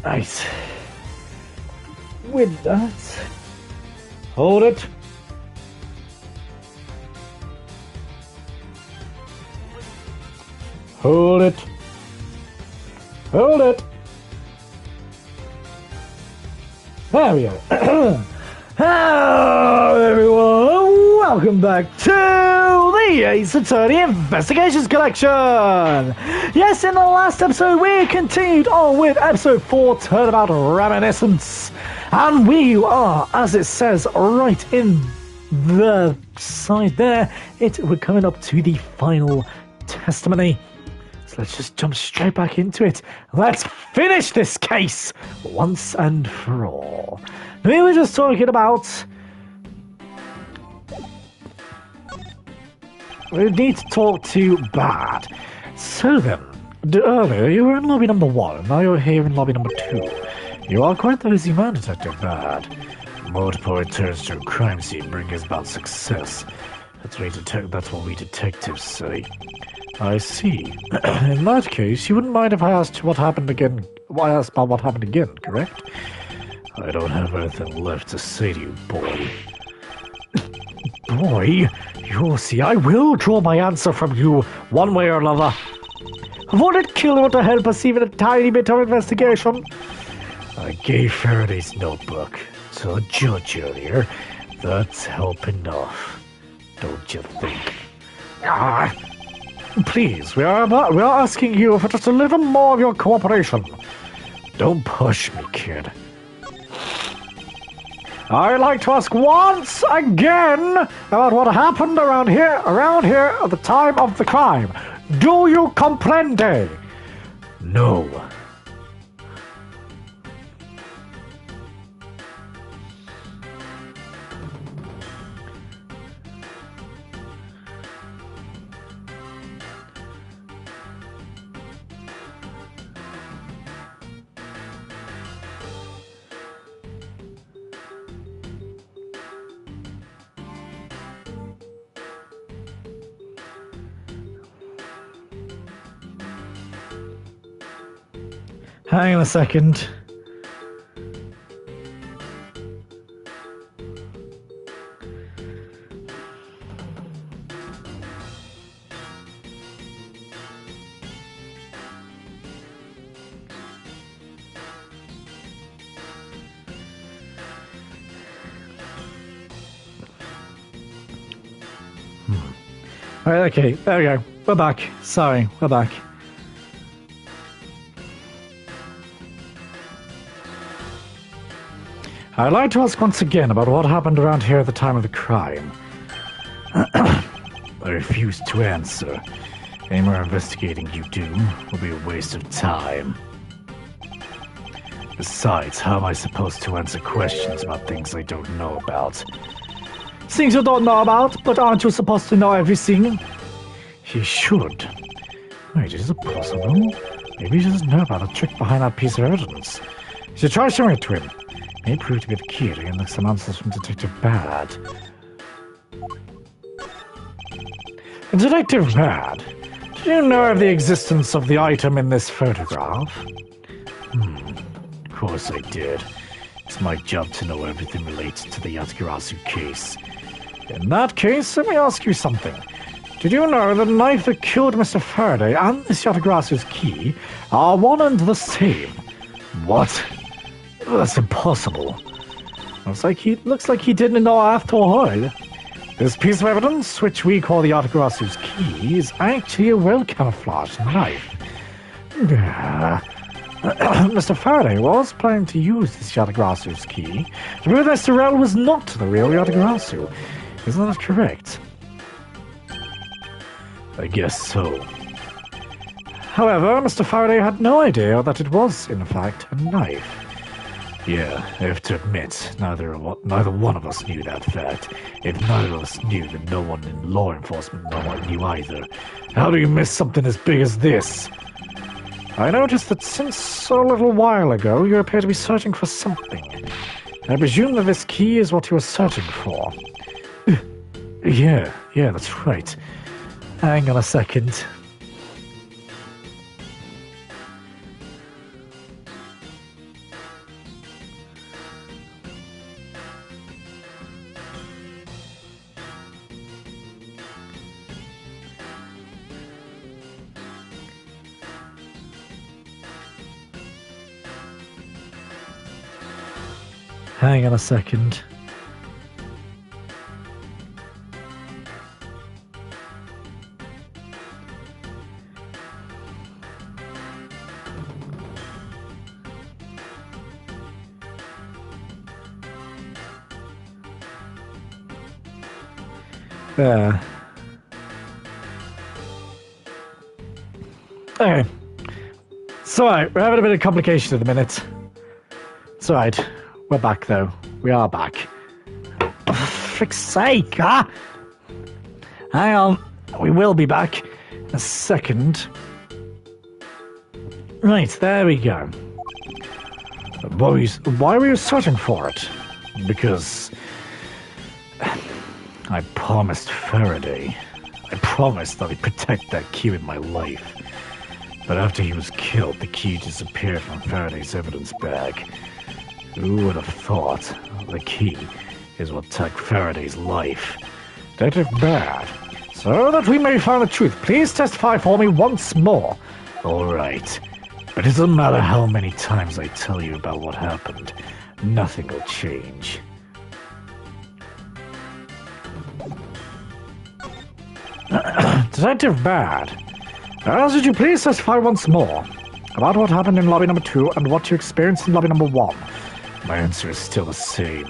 Right. With that, hold it. Hold it. Hold it. There we go. Hello, everyone. Welcome back to the Ace Attorney Investigations Collection. Yes, in the last episode, we continued on with episode 4, Turnabout Reminiscence. And we are, as it says right in the side there, we're coming up to the final testimony. So let's just jump straight back into it. Let's finish this case once and for all. We were just talking about... We need to talk to Bad. So then, earlier you were in lobby number 1, now you're here in lobby number 2. You are quite the busy man, Detective Bad. Multiple returns to a crime scene bring us about success. That's what we detectives say. I see. In that case, you wouldn't mind if I asked what happened again? I asked about what happened again, correct? I don't have anything left to say to you, boy. Boy? You'll see, I will draw my answer from you, one way or another. Would it kill you to help us even a tiny bit of investigation? I gave Faraday's notebook to a judge earlier. That's help enough, don't you think? Please, we are asking you for just a little more of your cooperation. Don't push me, kid. I'd like to ask once again about what happened around here at the time of the crime. Do you comprende? No. Hang on a second. Alright, okay, there we go. We're back. Sorry, we're back. I'd like to ask once again about what happened around here at the time of the crime. I refuse to answer. Any more investigating you do will be a waste of time. Besides, how am I supposed to answer questions about things I don't know about? Things you don't know about, but aren't you supposed to know everything? He should. Wait, is it possible? Maybe he doesn't know about the trick behind that piece of evidence. You should try showing it to him. May prove to be the key to getting some answers from Detective Bad. Detective Bad, do you know of the existence of the item in this photograph? Of course I did. It's my job to know everything related to the Yatagarasu case. In that case, let me ask you something. Did you know that the knife that killed Mr. Faraday and this Yatagarasu's key are one and the same? What? That's impossible. Looks like he didn't know after all. This piece of evidence, which we call the Yatagarasu's key, is actually a well-camouflaged knife. Mr. Faraday was planning to use this Yatagarasu's key to prove that Sorel was not the real Yatagarasu. Isn't that correct? I guess so. However, Mr. Faraday had no idea that it was, in fact, a knife. Yeah, I have to admit, neither one of us knew that fact. If neither of us knew, then no one in law enforcement knew either. How do you miss something as big as this? I noticed that since a little while ago, you appear to be searching for something. I presume that this key is what you were searching for. Yeah, that's right. Hang on a second. Hang on a second. There. Okay. It's alright, we're having a bit of complication at the minute. It's alright. We're back though. We are back. Oh, for frick's sake, huh? Hang on. We will be back in a second. Right, there we go. Boys, why were you searching for it? Because I promised Faraday. I promised that I'd protect that key with my life. But after he was killed, the key disappeared from Faraday's evidence bag. Who would have thought the key is what took Faraday's life? Detective Bad, so that we may find the truth, please testify for me once more. All right. But it doesn't matter how many times I tell you about what happened. Nothing will change. Detective Bad, would you please testify once more about what happened in lobby number 2 and what you experienced in lobby number 1? My answer is still the same.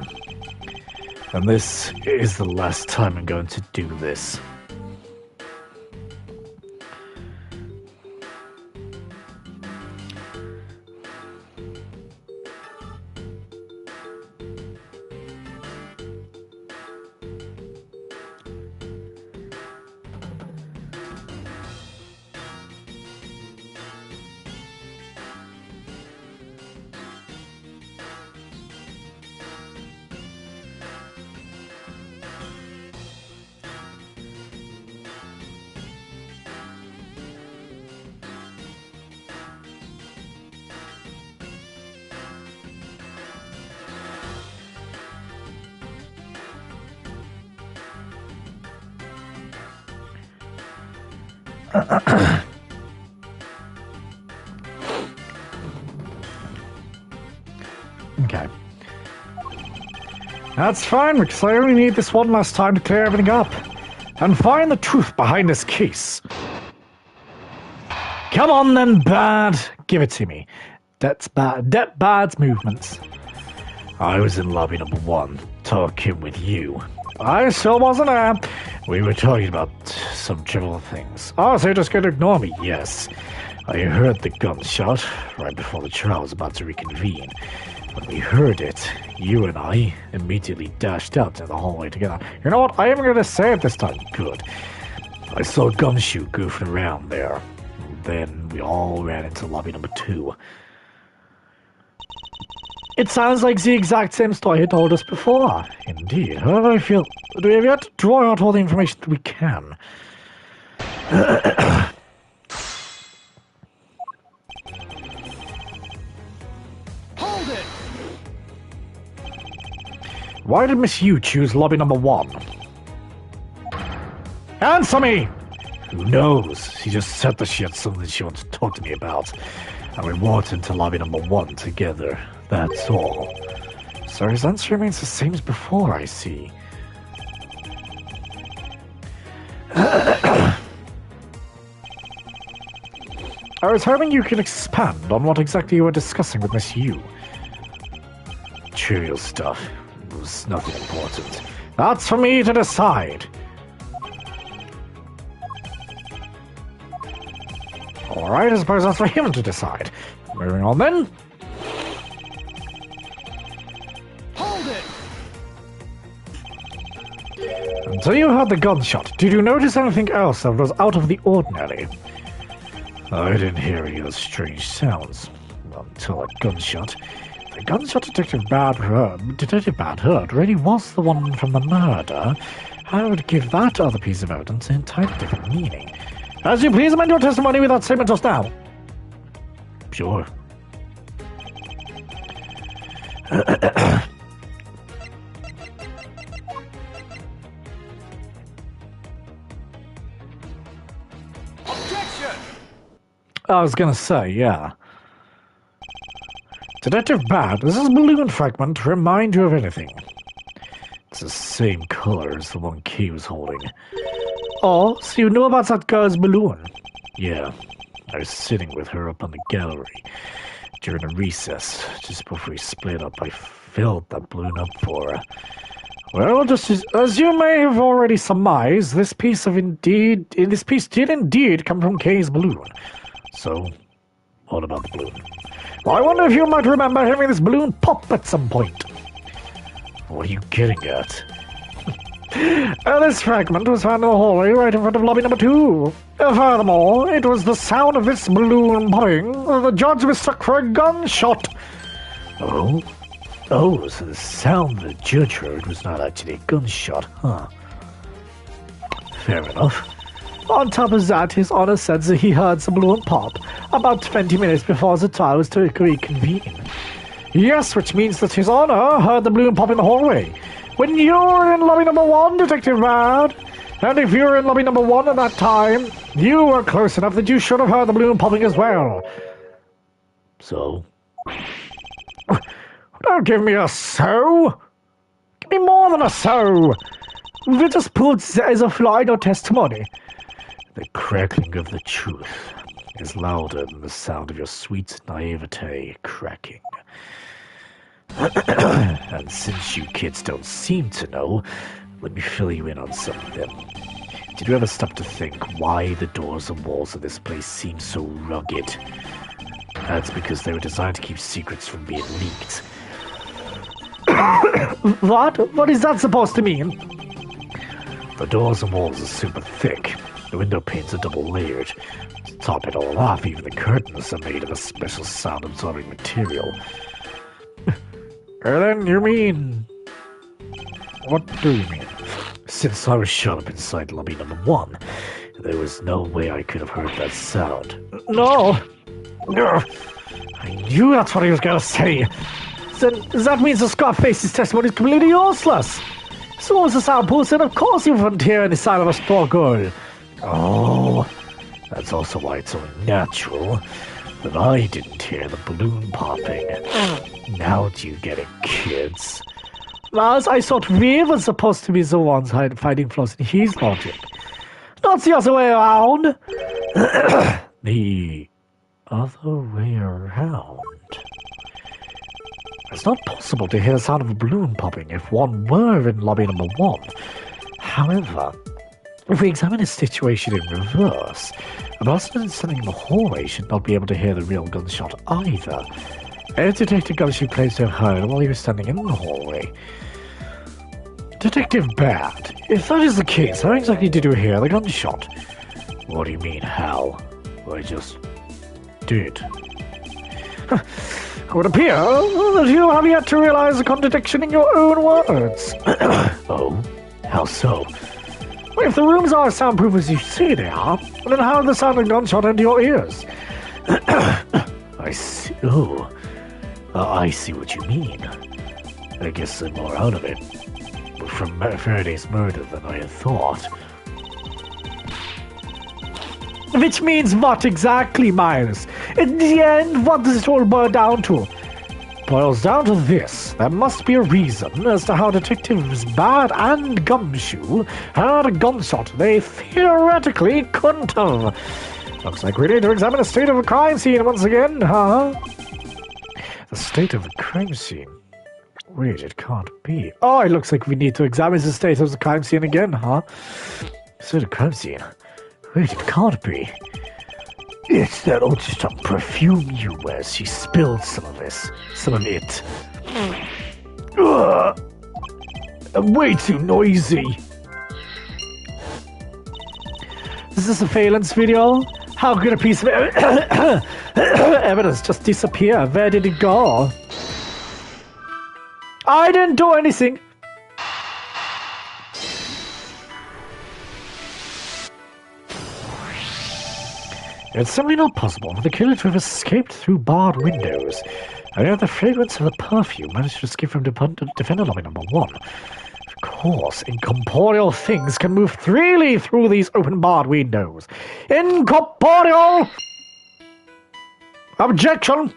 And this is the last time I'm going to do this. Okay. That's fine, because I only need this one last time to clear everything up and find the truth behind this case. Come on then, Bad. Give it to me. That's Bad. Bad's movements. I was in lobby number 1, talking with you. I still wasn't there. We were talking about some trivial things. Oh, so you're just going to ignore me? Yes. I heard the gunshot right before the trial was about to reconvene. When we heard it, you and I immediately dashed out to the hallway together. You know what? I am going to say it this time. Good. I saw a gumshoe goofing around there. Then we all ran into lobby number 2. It sounds like the exact same story you told us before. Indeed. However, I feel that we have yet to draw out all the information that we can. Hold it! Why did Miss Yu choose lobby number 1? Answer me! Who knows? She just said that she had something she wanted to talk to me about. And we walked into lobby number 1 together. That's all. So his answer remains the same as before, I see. I was hoping you could expand on what exactly you were discussing with Miss Yu. Trivial stuff. It was nothing important. That's for me to decide. Alright, I suppose that's for him to decide. Moving on then. Hold it! Until you heard the gunshot, did you notice anything else that was out of the ordinary? I didn't hear any of strange sounds until that gunshot. The gunshot Detective Bad heard really was the one from the murder. I would give that other piece of evidence an entirely different meaning. As you please amend your testimony with that statement just now. Sure. Objection! I was gonna say, yeah. Detective Bad, does this balloon fragment remind you of anything? It's the same color as the one Kay was holding. Oh, so you know about that girl's balloon? Yeah, I was sitting with her up on the gallery. During a recess, just before we split up, I filled that balloon up for her. Well, just as you may have already surmised, this piece did indeed come from Kay's balloon. So, what about the balloon? Well, I wonder if you might remember having this balloon pop at some point. What are you getting at? This fragment was found in the hallway right in front of lobby number 2. Furthermore, it was the sound of this balloon popping that the judge mistook for a gunshot. Oh? Oh, so the sound the judge heard was not actually a gunshot, huh? Fair enough. On top of that, His Honor said that he heard the balloon pop about 20 minutes before the trial was to reconvene. Yes, which means that His Honor heard the balloon pop in the hallway. When you were in lobby number 1, Detective Bad, and if you were in lobby number 1 at that time, you were close enough that you should have heard the balloon popping as well. So? Don't give me a so. Give me more than a so. We just put there as a fly no testimony. The crackling of the truth is louder than the sound of your sweet naivete cracking. And since you kids don't seem to know, let me fill you in on something. Did you ever stop to think why the doors and walls of this place seem so rugged? That's because they were designed to keep secrets from being leaked. What? What is that supposed to mean? The doors and walls are super thick. The window panes are double layered. To top it all off, even the curtains are made of a special sound-absorbing material. Then you mean... What do you mean? Since I was shut up inside lobby number 1, there was no way I could have heard that sound. No! I knew that's what he was going to say! Then that means the Scarface's testimony is completely useless! As soon as the sound pulls in, of course you wouldn't hear any sign of a struggle. Oh, that's also why it's so natural that I didn't hear the balloon popping. Now do you get it, kids? Lars, I thought we were supposed to be the ones finding flaws in his logic. Not the other way around. The other way around? It's not possible to hear the sound of a balloon popping if one were in lobby number 1. However, if we examine the situation in reverse, a person standing in the hallway should not be able to hear the real gunshot either. As Detective Gumshoe claims to have heard while he was standing in the hallway. Detective Bad, if that is the case, how exactly did you hear the gunshot? What do you mean, how? I just did. It would appear that you have yet to realize the contradiction in your own words. Oh? How so? Well, if the rooms are as soundproof as you say they are, then how did the sound of gunshot enter your ears? I see. Oh. I see what you mean. I guess I'm more out of it. From Faraday's murder than I had thought. Which means what exactly, Miles? In the end, what does it all boil down to? Boils down to this. There must be a reason as to how Detectives Bad and Gumshoe heard a gunshot they theoretically couldn't have. Looks like we need to examine the state of the crime scene once again, huh? The state of the crime scene? Wait, it can't be. Oh, it looks like we need to examine the state of the crime scene again, huh? State of the crime scene? Wait, it can't be. It's that ultra-strong perfume you wear. She spilled some of this. Some of it. I'm way too noisy. Is this a surveillance video? How could a piece of evidence just disappear? Where did it go? I didn't do anything. It's simply not possible for the killer to have escaped through barred windows. And yet the fragrance of the perfume managed to escape from defender lobby number 1. Of course, incorporeal things can move freely through these open barred windows. Incorporeal! Objection!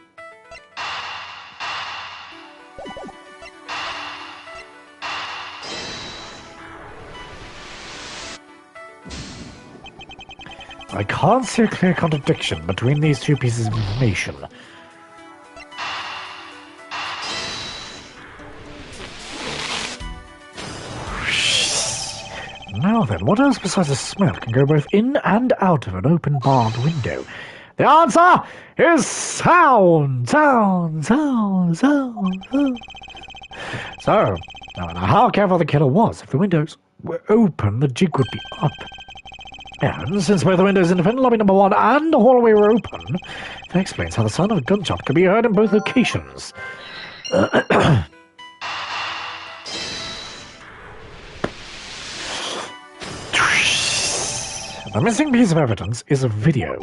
can't see a clear contradiction between these two pieces of information. Now then, what else besides the smell can go both in and out of an open barred window? The answer is sound! Sound! Sound! Sound! Sound! So, no matter how careful the killer was, if the windows were open, the jig would be up. And since both the windows in defendant lobby number 1 and the hallway were open, that explains how the sound of a gunshot could be heard in both locations. The missing piece of evidence is a video.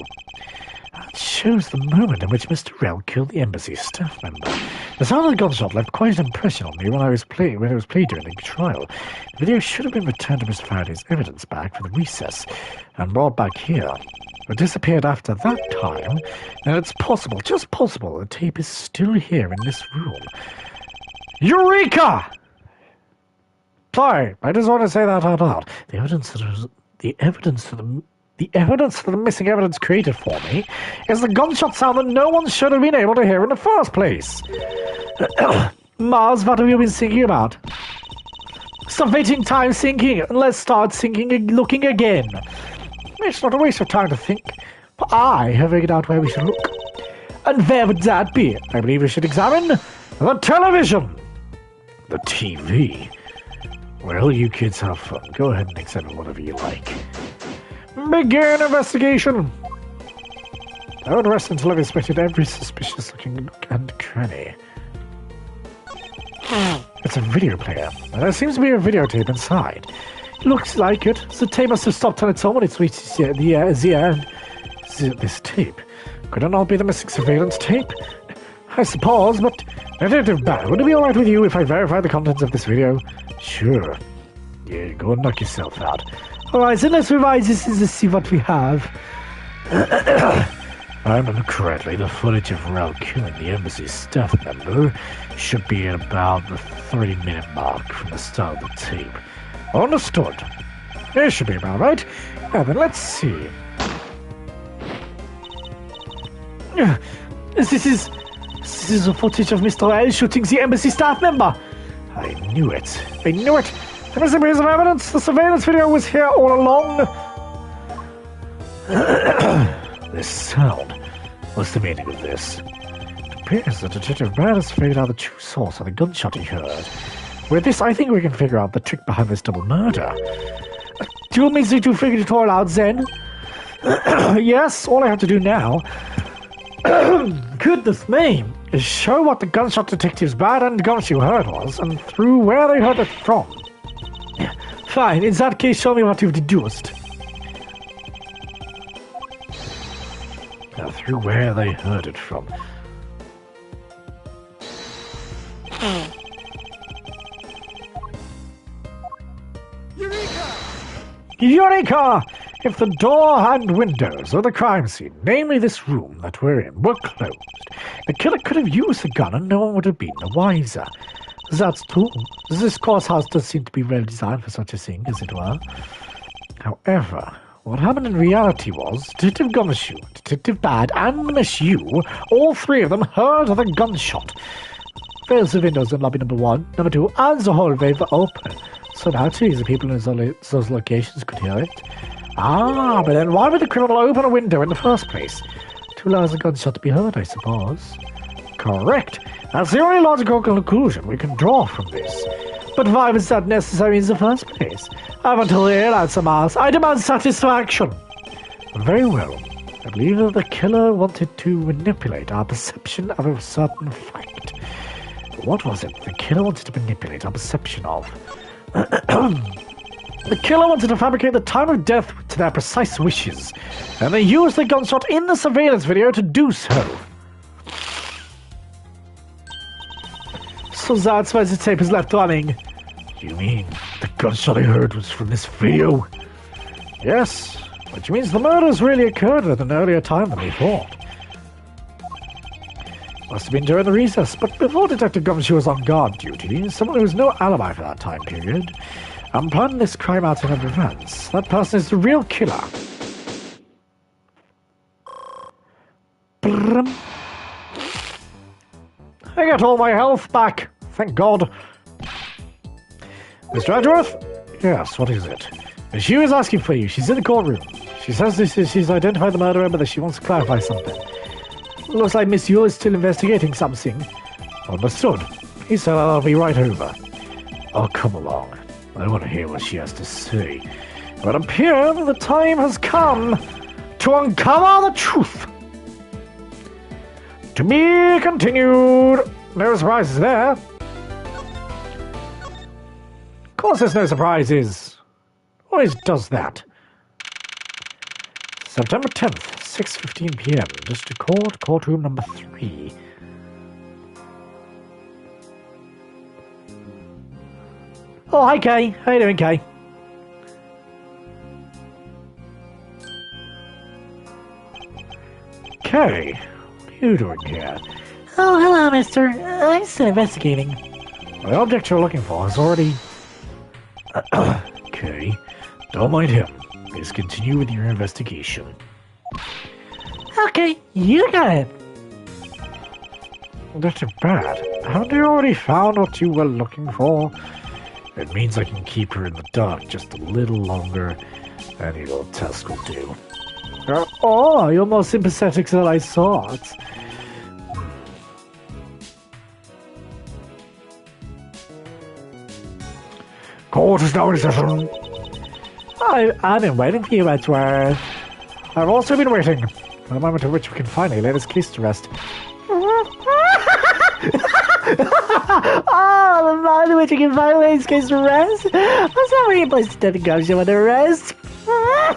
It shows the moment in which Mr. Rell killed the embassy staff member. The sound of the gunshot left quite an impression on me when it was played during the trial. The video should have been returned to Mr. Faraday's evidence bag for the recess and brought back here. It disappeared after that time, and it's possible, just possible, the tape is still here in this room. Eureka! Sorry, I just want to say that out loud. The evidence that the missing evidence created for me is the gunshot sound that no one should have been able to hear in the first place. Mars, what have you been thinking about? Stop wasting time thinking, and let's start thinking and looking again. It's not a waste of time to think, but I have figured out where we should look. And where would that be? I believe we should examine the television. The TV? Well, you kids have fun. Go ahead and examine whatever you like. Begin investigation! I would rest until I've inspected every suspicious-looking nook and cranny. It's a video player, and there seems to be a videotape inside. Looks like it. The tape must have stopped on its own when it reached the end. This tape. Could it not be the missing surveillance tape? I suppose, but Detective Bad, would it be alright with you if I verify the contents of this video? Sure. Yeah, go and knock yourself out. Alright, so let's revise this and see what we have. If I remember correctly, the footage of Rel killing the embassy staff member should be at about the 30-minute mark from the start of the tape. Understood. It should be about right. Now then, let's see. This is the footage of Mr. Rel shooting the embassy staff member. I knew it. I knew it. The missing piece of evidence. The surveillance video was here all along. This sound. What's the meaning of this? It appears that Detective Brad has figured out the true source of the gunshot he heard. With this, I think we can figure out the trick behind this double murder. Do you mean to figure it all out, then? Yes, all I have to do now, goodness me, is show what the gunshot detectives Brad and Gumshoe heard was, and through where they heard it from. Fine, in that case, show me what you've deduced. Now, through where they heard it from. Eureka! Eureka! If the door and windows of the crime scene, namely this room that we're in, were closed, the killer could have used the gun and no one would have been the wiser. That's true. This courthouse does seem to be well designed for such a thing, as it were. However, what happened in reality was Detective Gumshoe, Detective Bad, and Miss Yu, all three of them heard the gunshot. Both the windows in lobby number 1, number 2, and the hallway were open, so naturally the people in those locations could hear it. Ah, but then why would the criminal open a window in the first place? To allow the gunshot to be heard, I suppose. Correct. That's the only logical conclusion we can draw from this. But why was that necessary in the first place? I haven't heard answer, Mars. I demand satisfaction. Very well. I believe that the killer wanted to manipulate our perception of a certain fact. What was it the killer wanted to manipulate our perception of? The killer wanted to fabricate the time of death to their precise wishes, and they used the gunshot in the surveillance video to do so. So that's why the tape is left running. You mean the gunshot I heard was from this video? Yes, which means the murders really occurred at an earlier time than we thought. Must have been during the recess, but before Detective Gumshoe was on guard duty, someone who has no alibi for that time period, and planned this crime out in advance. That person is the real killer. Brum. I got all my health back. Thank God. Mr. Edgeworth? Yes, what is it? She was asking for you. She's in the courtroom. She says she's identified the murderer, but that she wants to clarify something. Looks like Miss Yule is still investigating something. Understood. He said I'll be right over. Oh, come along. I want to hear what she has to say. But it appears the time has come to uncover the truth. To be continued. No surprises there. Of course there's no surprises. Always does that. September 10th, 6:15 p.m. District Court, courtroom number 3. Oh, hi, Kay. How you doing, Kay? Kay, what are you doing here? Oh, hello, mister. I'm still investigating. The object you're looking for is already... Okay, don't mind him. Please continue with your investigation. Okay, you got it. That's too bad. Haven't you already found what you were looking for? It means I can keep her in the dark just a little longer. Any little task will do. Oh, you're more sympathetic than I thought. Court is now in session. I've been waiting for you, Edgeworth. I've also been waiting for the moment at which we can finally lay this case to rest. Oh, the moment in which we can finally lay this case to rest? What's that really place to take the gun show under arrest? I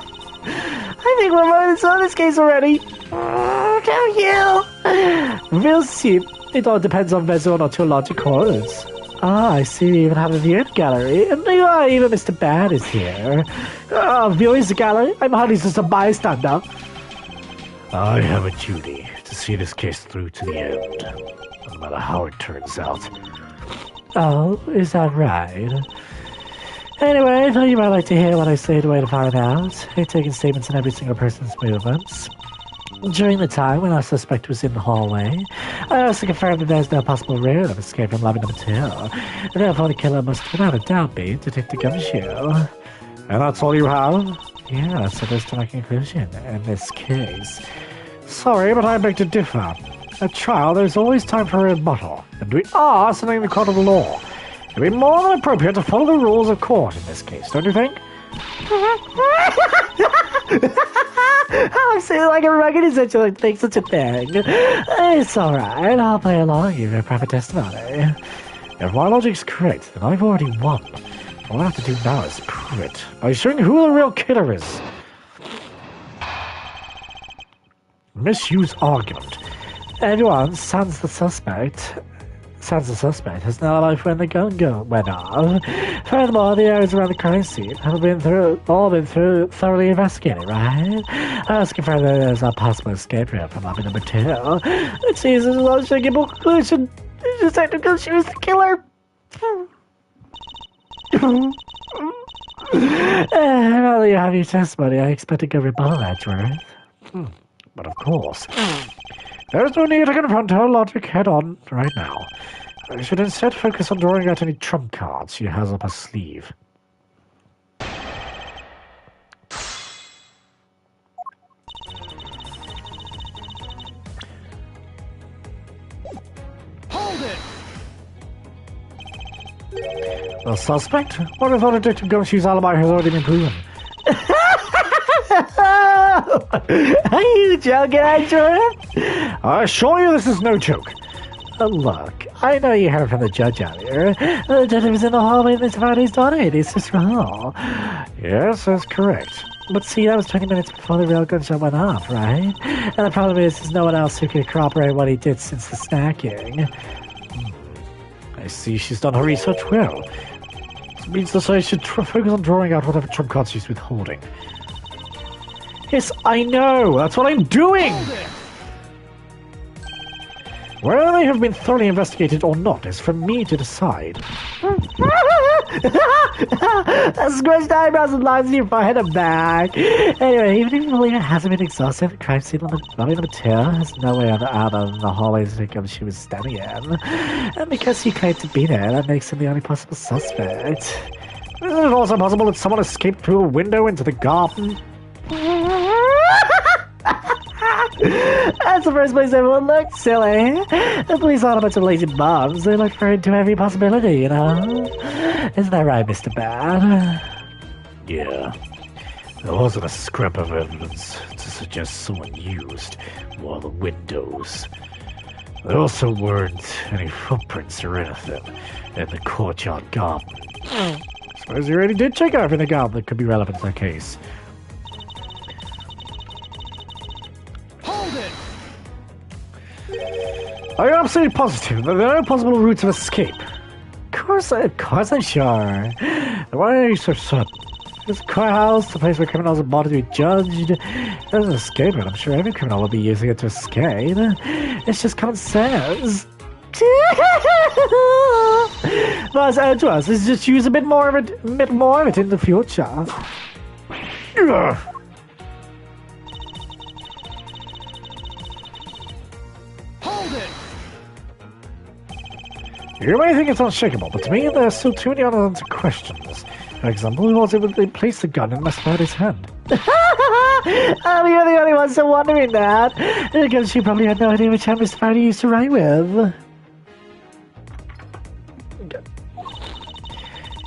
think we're more than saw this case already. Don't you? We'll see. It all depends on whether or not your logic holds. Ah, I see you even have a viewing gallery. And even Mr. Bad is here. Viewing the gallery? I'm hardly just a bystander. I have a duty to see this case through to the end, no matter how it turns out. Oh, is that right? Anyway, I thought you might like to hear what I say to way to find out. I've taken statements on every single person's movements. During the time when our suspect was in the hallway, I also confirmed that there's no possible route of escape from lobby number 2. Therefore, the killer must without a doubt be Detective Gumshoe. And that's all you have? Yeah, so that's to my conclusion in this case. Sorry, but I beg to differ. At trial, there's always time for a rebuttal, and we are sitting in the court of law. It'd be more than appropriate to follow the rules of court in this case, don't you think? I'm saying like a rugged essential think such a thing. It's alright, I'll play along with your proper testimony. If my logic's correct, then I've already won. All I have to do now is prove it by showing who the real killer is. Misuse argument. Everyone, sans the suspect has no life when the gun went off. Furthermore, the areas around the crime scene have all been thoroughly investigated, right? I was confirmed that there's a possible escape route from lobby number 2. Jesus, logical conclusion. Detective Gumshoe is the killer. Now that you have your testimony, I expect a good rebuttal, Edgeworth. But of course, there's no need to confront her logic head-on right now. I should instead focus on drawing out any trump cards she has up her sleeve. Hold it! The suspect? What if Detective Gumshoe's alibi has already been proven? Are you joking, Edgeworth? I assure you this is no joke. Look, I know you heard from the judge earlier. The judge was in the hallway and this Friday's daughter. It's just wrong. Yes, that's correct. But see, that was 20 minutes before the real gunshot went off, right? And the problem is, there's no one else who could corroborate what he did since the snacking. I see she's done her research well. This means that I should focus on drawing out whatever trump cards she's withholding. Yes, I know! That's what I'm doing! Whether they have been thoroughly investigated or not is for me to decide. Squished eyebrows and lines in your forehead and back. Anyway, even if you believe it hasn't been exhausted, the crime scene on the lobby number 2 has no way out than the hallways because she was standing in. And because he claimed to be there, that makes him the only possible suspect. Isn't it also possible that someone escaped through a window into the garden? That's the first place everyone looked, silly. The police aren't a bunch of lazy bums. They look for into every possibility, you know? Isn't that right, Mr. Bad? Yeah. There wasn't a scrap of evidence to suggest someone used one of the windows. There also weren't any footprints or anything in the courtyard garden. Suppose you already did check out everything out that could be relevant to the case. Hold it! Are you absolutely positive that there are no possible routes of escape? Of course I'm sure. Why are you so certain? This courthouse, the place where criminals are brought to be judged. There's an escape route. I'm sure every criminal will be using it to escape. It's just common sense. But to us, let's just use a bit more of it in the future. Hold it! You may think it's unshakable, but to me, there are still too many unanswered questions. For example, who was able to place the gun in Miss Faraday's hand? You're the only one still wondering that. Because she probably had no idea which hand Miss Faraday used to write with.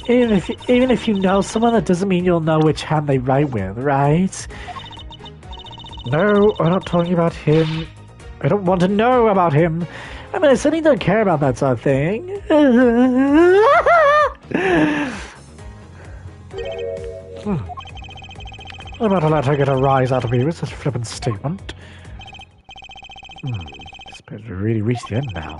Even if you know someone, that doesn't mean you'll know which hand they write with, right? No, I'm not talking about him. I don't want to know about him. I mean, I certainly don't care about that sort of thing. I'm about to let her get a rise out of me with such a flippant statement. I suppose we really reached the end now.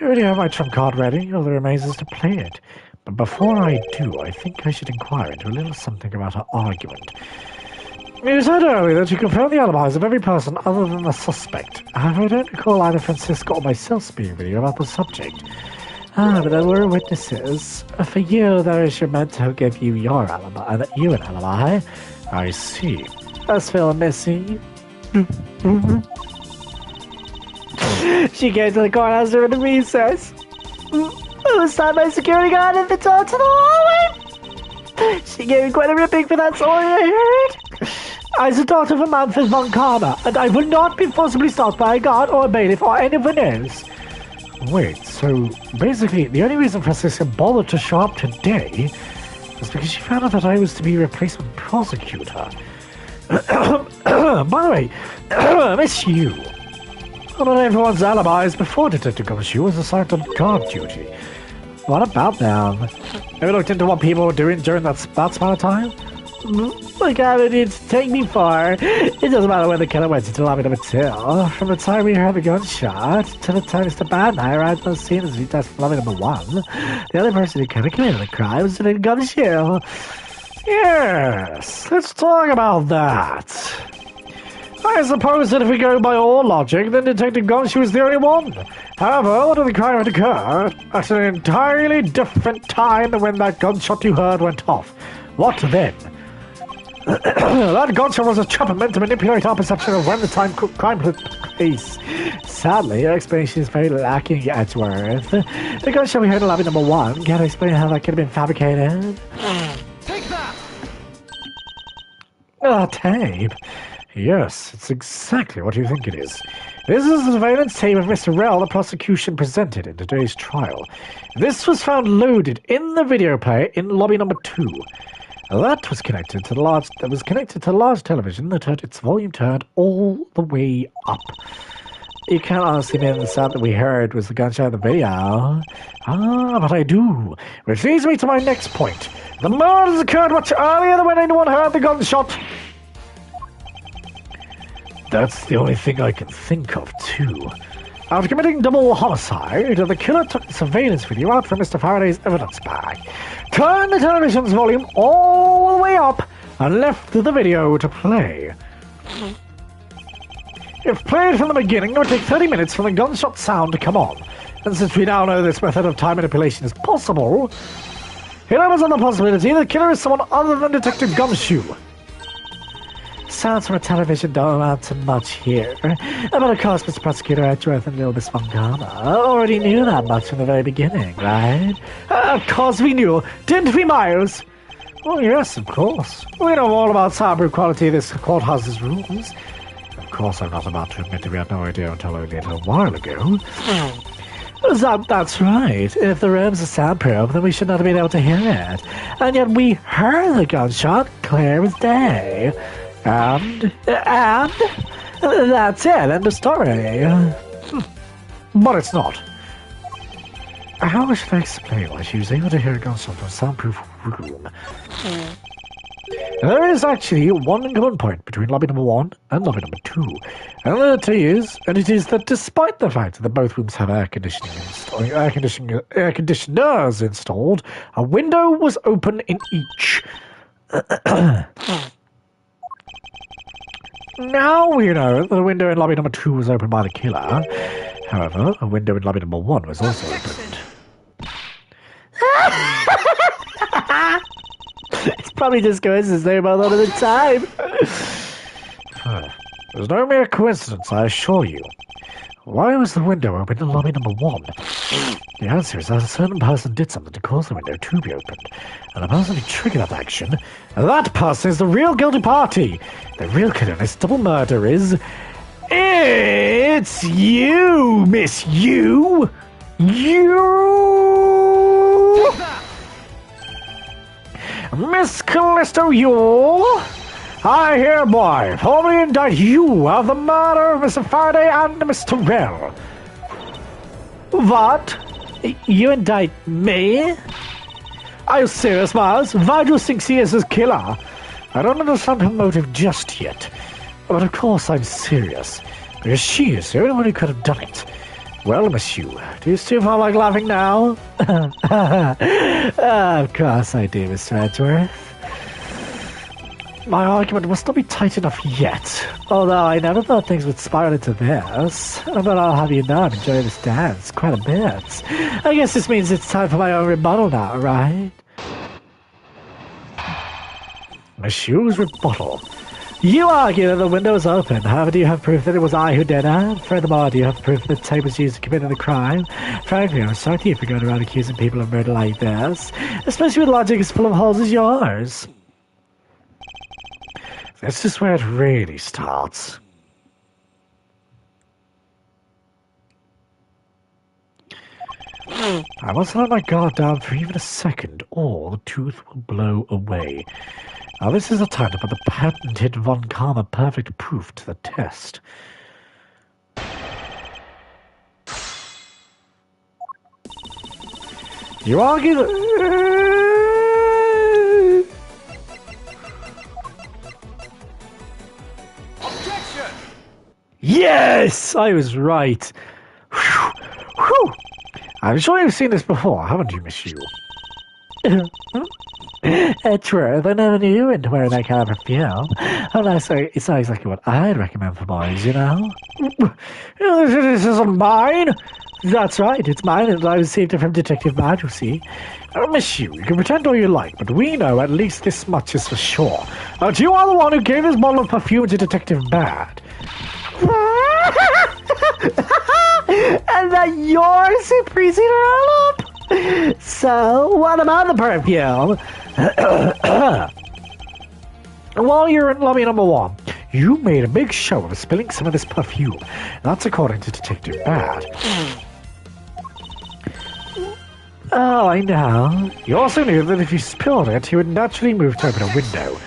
I already have my trump card ready. All that remains is to play it. But before I do, I think I should inquire into a little something about her argument. You said earlier that you confirmed the alibis of every person other than the suspect. However, I don't recall either Francisco or myself speaking with you about the subject. But there were witnesses. For you, there is your mentor who gave you your alibi, an alibi. I see. That's Phil and Missy. She came to the courthouse during the recess. I was signed by a security guard at the door to the hallway. She gave me quite a ripping for that story, I heard. I was the daughter of a Manfred von Karma, and I will not be forcibly stopped by a guard or a bailiff or anyone else. Wait, so basically the only reason Francisca bothered to show up today was because she found out that I was to be replacement prosecutor. By the way, Miss Yu, not everyone's alibis before Detective Gumshoe was assigned on guard duty. What about them? Have you looked into what people were doing during that span of time? Look at it, it's take me far. It doesn't matter when the killer went into lobby number 2. From the time we heard the gunshot to the time Mr. Bad and I arrived on the scene as we test lobby number 1, the only person who could have committed the crime was Detective Gumshoe. Yes, let's talk about that. I suppose that if we go by all logic, then Detective Gumshoe is the only one. However, what if the crime had occurred at an entirely different time than when that gunshot you heard went off? What then? That gunshot was a trap meant to manipulate our perception of when the crime took place. Sadly, your explanation is very lacking, Edgeworth. The gunshot we heard in lobby number 1 can't explain how that could have been fabricated. Take that! Tape. Yes, it's exactly what you think it is. This is the surveillance tape of Mr. Rell the prosecution presented in today's trial. This was found loaded in the video player in lobby number 2. That was connected to the large television that had its volume turned all the way up. You can't honestly mean the sound that we heard was the gunshot in the video. But I do. Which leads me to my next point. The murders occurred much earlier than when anyone heard the gunshot. That's the only thing I can think of, too. After committing double homicide, the killer took the surveillance video out from Mr. Faraday's evidence bag, turned the television's volume all the way up, and left the video to play. If played from the beginning, it would take 30 minutes for the gunshot sound to come on. And since we now know this method of time manipulation is possible, He limits on the possibility the killer is someone other than Detective Gumshoe. Sounds from a television don't amount to much here. But of course, Mr. Prosecutor Edgeworth and Little Miss Von Karma already knew that much from the very beginning, right? Of course we knew, didn't we, Miles? Oh, yes, of course. We know all about soundproof quality of this courthouse's rooms. Of course, I'm not about to admit that we had no idea until only a little while ago. That's right. If the rooms are soundproof, then we should not have been able to hear it. And yet we heard the gunshot clear as day. And that's it, end of story. But it's not. How should I explain why she was able to hear a gunshot from a soundproof room? There is actually one common point between lobby number 1 and lobby number 2. And it is that despite the fact that both rooms have air conditioners installed, a window was open in each. Now we know that the window in lobby number 2 was opened by the killer. However, a window in lobby number 1 was also opened. It's probably just coincidence they both all of the time. There's no mere coincidence, I assure you. Why was the window open in lobby number 1? The answer is that a certain person did something to cause the window to be opened. And the person who triggered that action, that person is the real guilty party. The real killer in this double murder is... It's you, Miss You! You! Miss Callisto Yule! I hereby formally indict you of the murder of Mr. Faraday and Mr. Rell. What? You indict me? Are you serious, Miles? Why do you think she is his killer? I don't understand her motive just yet. But of course I'm serious. Because she is the only one who could have done it. Well, Miss Yu, do you still feel like laughing now? Of course I do, Mr. Edgeworth. My argument must not be tight enough yet. Although I never thought things would spiral into this. But I'll have you know I'm enjoying this dance quite a bit. I guess this means it's time for my own rebuttal now, right? Miss Yu's rebuttal. You argue that the window was open. However, do you have proof that it was I who did it? Furthermore, do you have proof that the tape was used to commit the crime? Frankly, I'm sorry to you for going around accusing people of murder like this. Especially when logic is full of holes as yours. This is where it really starts. I must let my guard down for even a second, or the truth will blow away. Now this is the time to put the patented Von Karma perfect proof to the test. You argue that... Objection! Yes! I was right. Whew. Whew. I'm sure you've seen this before, haven't you, Miss Yu? True, I never knew you into wearing that kind of perfume. Oh, no, sorry, it's not exactly what I'd recommend for boys, you know? This isn't mine. That's right, it's mine, and I received it from Detective Bad, you see. Miss Yu, you can pretend all you like, but we know at least this much is for sure. That you are the one who gave this bottle of perfume to Detective Bad. And that you're surprising her up? So, what about the perfume? While you're in lobby number 1, you made a big show of spilling some of this perfume. That's according to Detective Bad. Oh, I know. You also knew that if you spilled it, he would naturally move to open a window.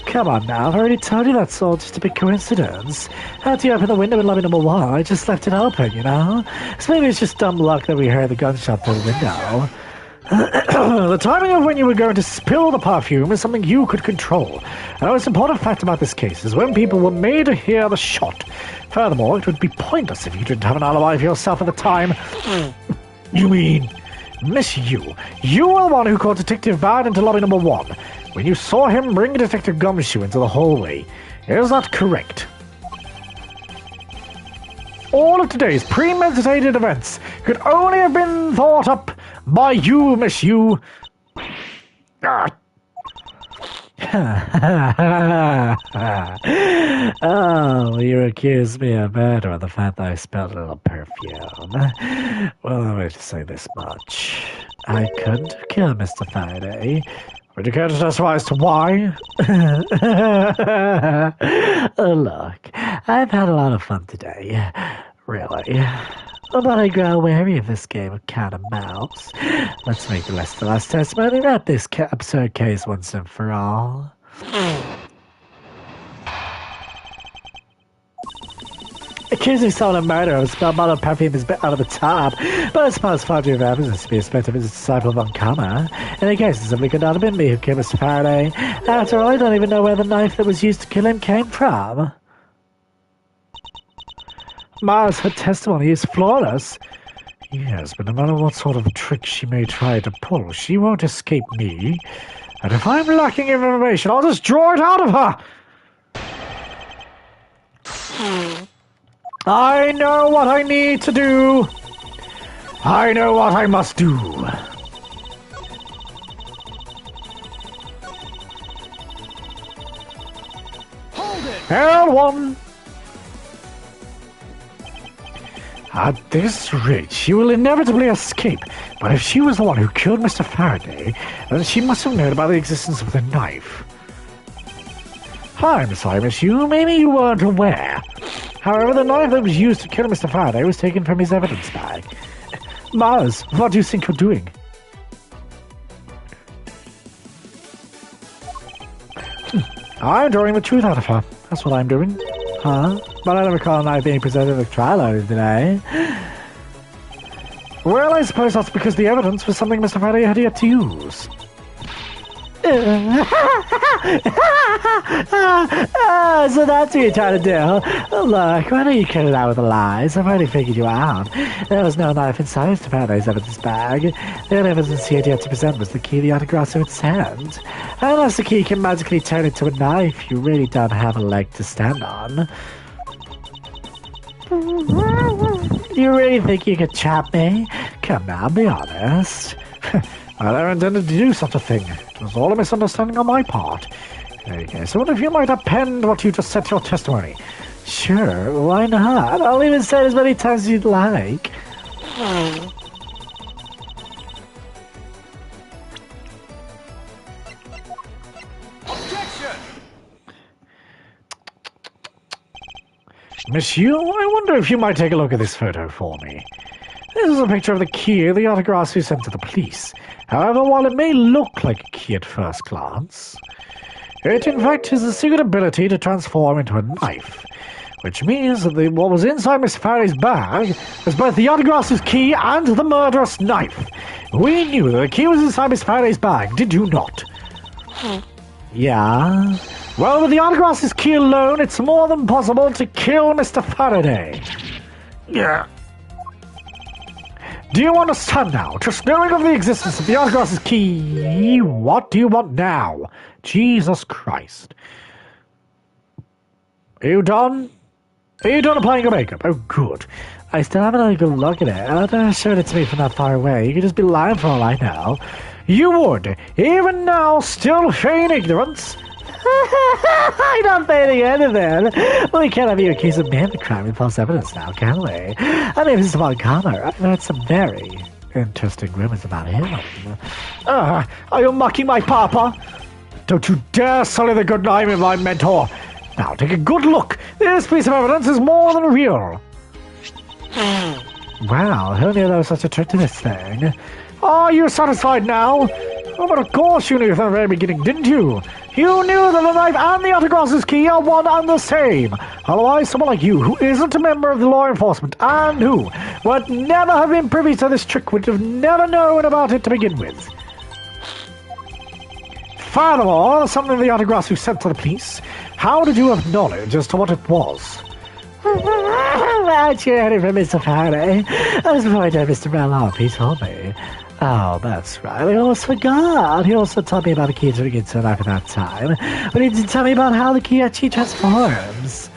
Come on now, I've already told you that's all just a big coincidence. How do you open the window in lobby number 1? I just left it open, you know? So maybe it's just dumb luck that we heard the gunshot through the window. The timing of when you were going to spill the perfume is something you could control. And the most important fact about this case is when people were made to hear the shot. Furthermore, it would be pointless if you didn't have an alibi for yourself at the time. You mean, Miss Yu, you were the one who called Detective Bad into lobby number 1 when you saw him bring Detective Gumshoe into the hallway. Is that correct? All of today's premeditated events could only have been thought up By you, Miss You. Ah. Oh, you accuse me of murder of the fact that I spilled a little perfume. Well, let me just say this much. I couldn't have killed Mr. Faraday. Would you care to testify as to why? Oh, look, I've had a lot of fun today. Really. But I grow wary of this game of cat and mouse. Let's make the last testimony about this absurd case once and for all. Accusing someone of murder of spilled bottle of perfume is a bit out of the top, but I suppose 5 years of evidence to be expected of his disciple von Kammer. In any case, it simply could not have been me who killed Mr. Faraday. After all, I don't even know where the knife that was used to kill him came from. Mars, her testimony is flawless. Yes, but no matter what sort of trick she may try to pull, she won't escape me. And if I'm lacking information, I'll just draw it out of her! I know what I need to do. I know what I must do. Hold it! L1. At this rate, she will inevitably escape. But if she was the one who killed Mr. Faraday, then she must have known about the existence of the knife. I'm sorry, Miss Yu, maybe you weren't aware. However, the knife that was used to kill Mr. Faraday was taken from his evidence bag. Mars, what do you think you're doing? I'm drawing the truth out of her. That's what I'm doing. Huh? But I don't recall a knife being presented at the trial earlier today. Well, I suppose that's because the evidence was something Mr. Faraday had yet to use. So that's what you're trying to do. Look, why don't you cut it out with the lies? I've already figured you out. There was no knife inside Mr. Faraday's evidence bag. The only evidence he had yet to present was the key the autograph in its hand. Unless the key can magically turn into a knife, you really don't have a leg to stand on. You really think you could trap me? Come now, be honest. I never intended to do such a thing. It was all a misunderstanding on my part. Okay, so what if you might append what you just said to your testimony? Sure, why not? I'll even say it as many times as you'd like. Objection! Miss Yu, I wonder if you might take a look at this photo for me. This is a picture of the key the autographs we sent to the police. However, while it may look like a key at first glance, it in fact has the secret ability to transform into a knife, which means that what was inside Miss Faraday's bag was both the autographs' key and the murderous knife. We knew that the key was inside Miss Faraday's bag, did you not? Yeah. Well, with the autographs' key alone, it's more than possible to kill Mr. Faraday. Yeah. Do you understand now? Just knowing of the existence of the autographs' key, what do you want now? Jesus Christ. Are you done? Are you done applying your makeup? Oh, good. I still haven't had a good look at it. I don't know, showed it to me from that far away. You could just be lying for all I know. You would, even now, still feign ignorance? I'm not feigning anything. Well, we can't have you accused of me of a crime with false evidence now, can we? I mean, Mr. Von Kammer, I've heard some very interesting rumors about him. Are you mocking my papa? Don't you dare sully the good name of my mentor. Now, take a good look. This piece of evidence is more than real. Well, who knew there was such a trick to this thing? Are you satisfied now? Oh, but of course you knew from the very beginning, didn't you? You knew that the knife and the autographs' key are one and the same. Otherwise, someone like you, who isn't a member of the law enforcement, and who would never have been privy to this trick, would have never known about it to begin with. Furthermore, something the autographs you sent to the police, how did you have knowledge as to what it was? You heard it from Mr. Faraday. That was before I told Mr. Raloff, he told me. Oh, that's right. I almost forgot. He also told me about the key turning into a knife at that time, but he didn't tell me about how the key actually transforms.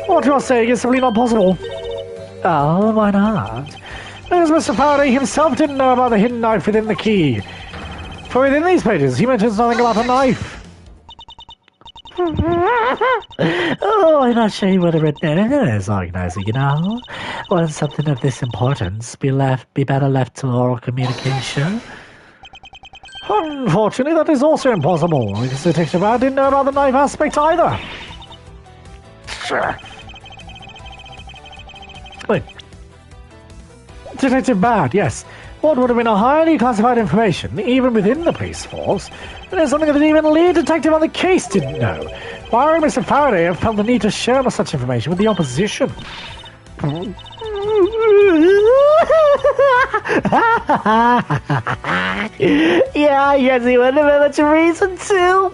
What you're saying is simply not possible. Oh, why not? Because Mr. Faraday himself didn't know about the hidden knife within the key. For within these pages, he mentions nothing about a knife. Oh, I'm not sure he would have written it in his organizer, you know. When something of this importance be better left to oral communication. Unfortunately, that is also impossible, because Detective Bad didn't know about the knife aspect either. Sure. Wait. Detective Bad, yes. What would have been a highly classified information, even within the police force, and it's something that even the lead detective on the case didn't know. Why would Mr. Faraday have felt the need to share such information with the opposition? Yeah, I guess he wouldn't have had much reason to.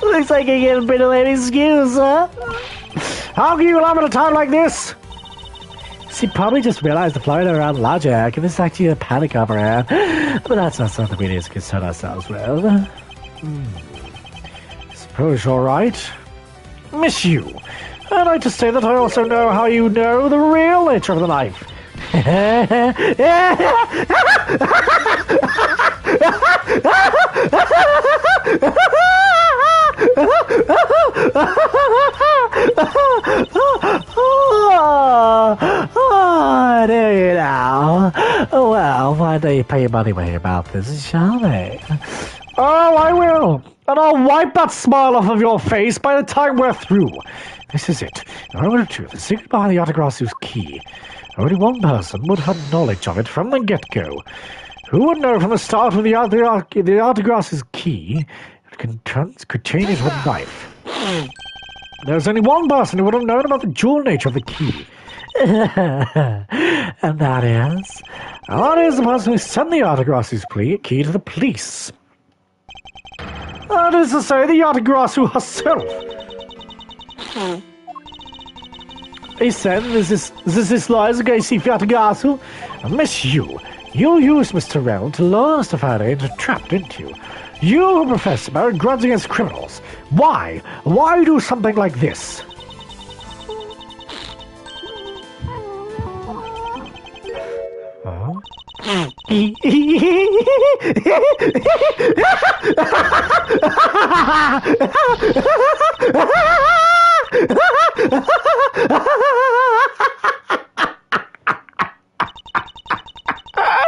Looks like I gave a bit of an excuse, huh? How can you laugh at a time like this? She probably just realized the Florida around logic, and this is actually a panic over here. But that's not something we need to concern ourselves with. Suppose you're right. Miss you. I'd like to say that I also know how you know the real nature of the knife. Oh, there you now. Well, why don't you pay your money when you're about this, shall they? Oh, I will. And I'll wipe that smile off of your face by the time we're through. This is it. The moment of truth. The secret behind the Artigrasu's key. Only one person would have knowledge of it from the get-go. Who would know from the start with the Artigrasu's key could change into a knife? There's only one person who would have known about the dual nature of the key. And that is? And that is the person who sent the Artigrasu's key to the police. That is to say, the Artigrasu herself. He said, this lies against the Artigrasu. Miss you. You used Mr. Rell to lure Mr. Faraday into a trap, didn't you? You who profess to bear a grudge against criminals. Why? Why do something like this? Huh?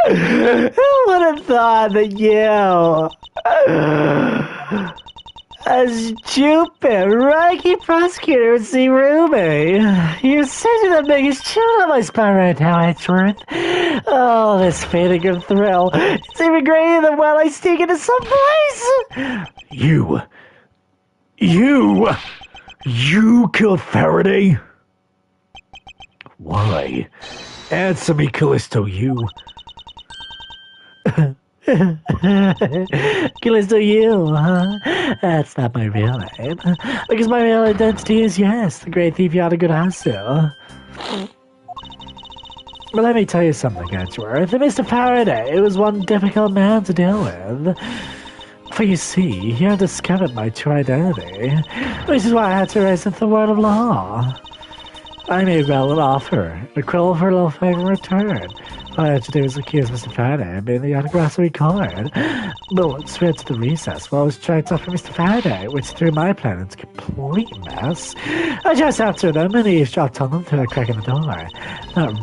Who would have thought that you, a stupid, rocky prosecutor would see Ruby? You're such the biggest chill on my spine right now, Edgeworth. Oh, this feeling of thrill. It's even greater than when I sneak into some place. You killed Faraday? Why? Answer me, Callisto, you. Callisto, you, huh? That's not my real name. Because my real identity is, yes, the great thief Yadagurasu. But let me tell you something, Edgeworth. Mr. Faraday was one difficult man to deal with. For you see, he had discovered my true identity, which is why I had to raise it to the word of law. I made Rell an offer, a quibble for a little favor in return. All I had to do was accuse Mr. Faraday of being the Autograph record. But what spread to the recess while I was trying to offer Mr. Faraday, which threw my plan into complete mess. I just answered them and eavesdropped on them through a crack in the door.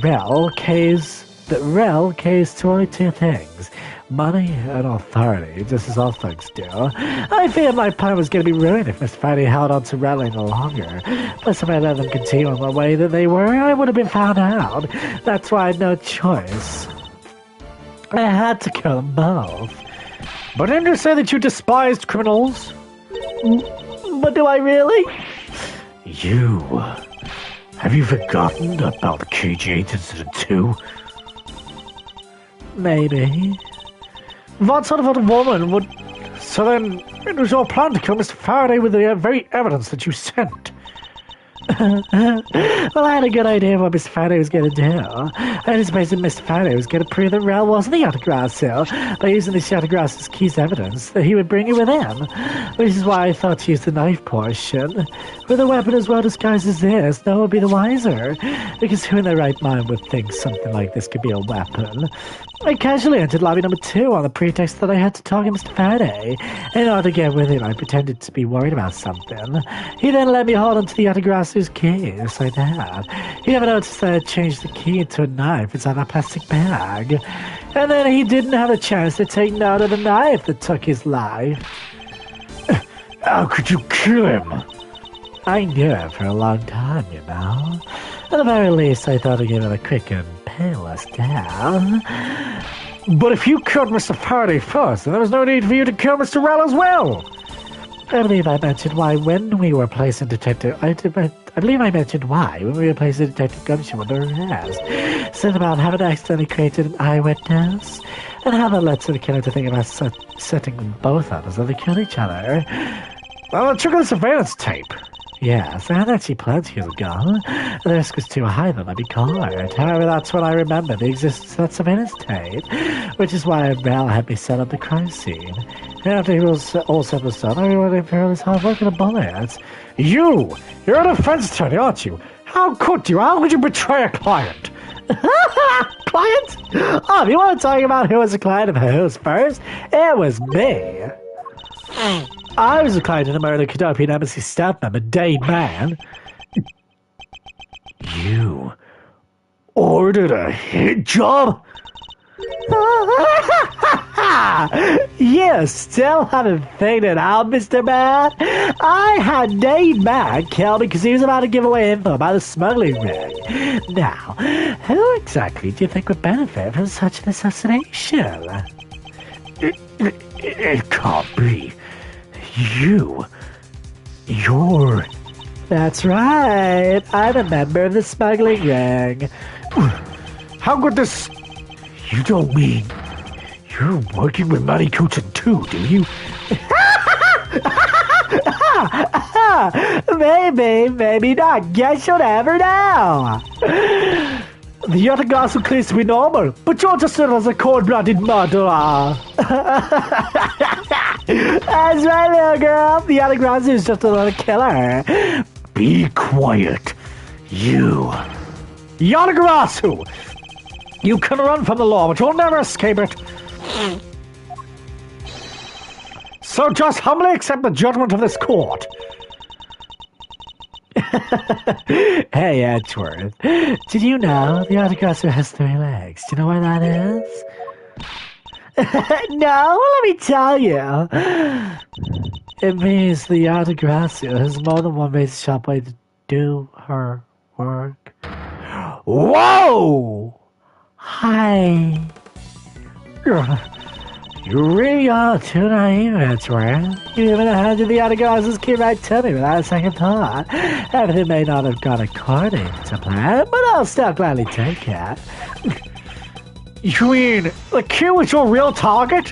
Rell caves to only two things. Money and authority, just as all thugs do. I feared my plan was going to be ruined if Mr. Faraday held on to Rell any longer. Plus, if I let them continue on the way that they were, I would have been found out. That's why I had no choice. I had to kill them both. But didn't you say that you despised criminals? But do I really? Have you forgotten about the KG8 incident too? Maybe. What sort of a woman would... So then, it was your plan to kill Mr. Faraday with the very evidence that you sent. Well, I had a good idea of what Mr. Faraday was going to do. I anticipated Mr. Faraday was going to prove that Rel wasn't the Autograsso by using the Autograsso's keys evidence that he would bring it with him, which is why I thought to use the knife portion. With a weapon as well disguised as this, no one would be the wiser, because who in their right mind would think something like this could be a weapon? I casually entered lobby number 2 on the pretext that I had to talk to Mr. Faraday. In order to get with him, I pretended to be worried about something. He then let me hold onto the Autograsso's key, just like that. He never noticed that I had changed the key into a knife inside that plastic bag. And then he didn't have a chance to take note of the knife that took his life. How could you kill him? I knew it for a long time, you know. At the very least, I thought I'd give it a quick and painless down. But if you killed Mr. Faraday first, then there was no need for you to kill Mr. Rel as well. I believe I mentioned why when we were placing Detective... I believe I mentioned why when we were placing Detective Gumshoe under arrest. Said about having accidentally created an eyewitness, and how that led to the killer to think about setting them both up as though they killed each other. Well, I took the surveillance tape. Yes, I had actually planned to use a gun. The risk was too high that I'd be caught. However, that's when I remembered the existence of that surveillance tape, which is why Rel had me set up the crime scene. And after he was all said was done, I rewarded him for all his hard work and the bullets. You're a defense attorney, aren't you? How could you? How could you betray a client? Client? Oh, if you want to talk about who was a client of whose first, it was me. I was a client in the murder of the Cadopian Embassy staff member, Dane Mann. You ordered a hit job? You still haven't figured it out, Mr. Mann? I had Dane Mann killed because he was about to give away info about the smuggling ring. Now, who exactly do you think would benefit from such an assassination? It can't be. You're... That's right. I'm a member of the smuggling ring. How could this... You don't mean... You're working with Matty Cooten too, do you? Maybe not. Guess you'll never know. The other guys will claim to be normal, but you're just as a cold-blooded murderer. That's right, little girl. The other guys is just a little killer. Be quiet. You. Yonagarasu! You can run from the law, but you'll never escape it. So just humbly accept the judgment of this court. Hey, Edgeworth. Did you know the Autograsser has 3 legs? Do you know why that is? No, let me tell you. It means the Autograsser has more than one basic sharp way to do her work. Whoa! Hi. You really are too naive, Edgeworth. You even handed the Autograsser's key right to me without a second thought. Everything may not have gone according to plan, but I'll still gladly take it. You mean the kid was your real target?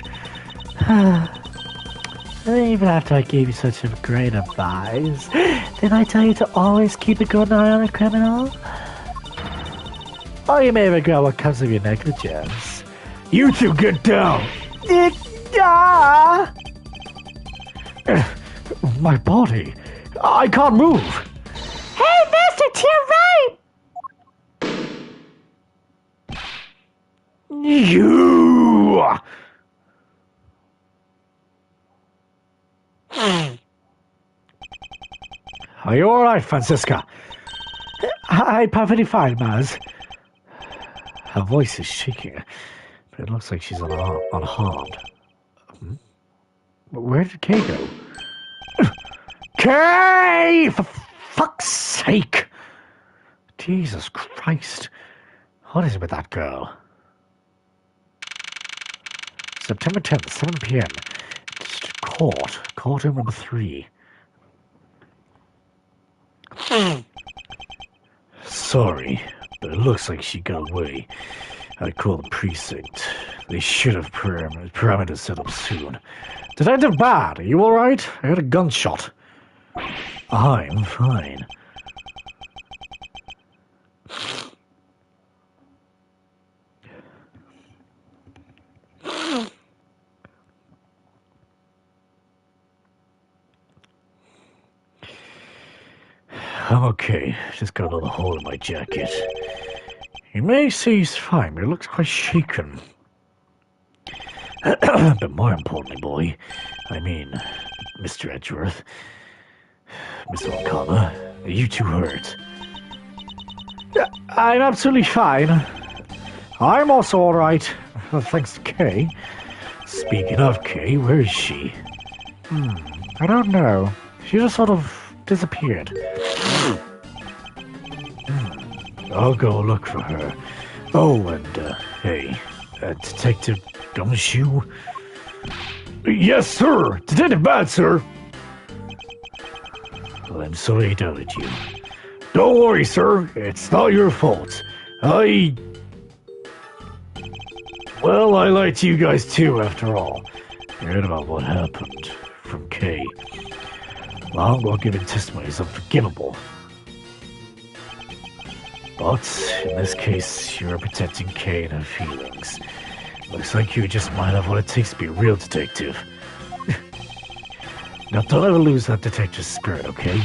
Even after I gave you such a great advice, didn't I tell you to always keep a good eye on a criminal? Or you may regret what comes of your negligence. You two get down! My body. I can't move. Hey, mister, to your right! You! Are you alright, Francisca? I'm perfectly fine, Maz. Her voice is shaking, but it looks like she's unharmed. Where did Kay go? Kay! For fuck's sake! Jesus Christ. What is it with that girl? September 10th, 7 p.m. Courtroom number 3. Sorry, but it looks like she got away. I called the precinct. They should have parameters set up soon. Detective Bad, are you alright? I heard a gunshot. I'm fine. I'm okay. Just got a little hole in my jacket. You may say he's fine, but he looks quite shaken. But more importantly, boy, I mean, Mr. Edgeworth, Mr. O'Connor, are you too hurt? I'm absolutely fine. I'm also alright, thanks to Kay. Speaking of Kay, where is she? I don't know. She just sort of disappeared. I'll go look for her. Oh, and, hey, Detective Gumshoe? Yes, sir! Detective Bad, sir! Well, I'm sorry I doubted you. Don't worry, sir. It's not your fault. Well, I lied to you guys too, after all. You heard about what happened from Kay. Long while giving testimony is unforgivable. But, in this case, you're protecting Kay and her feelings. Looks like you just might have what it takes to be a real detective. Now, don't ever lose that detective spirit, okay?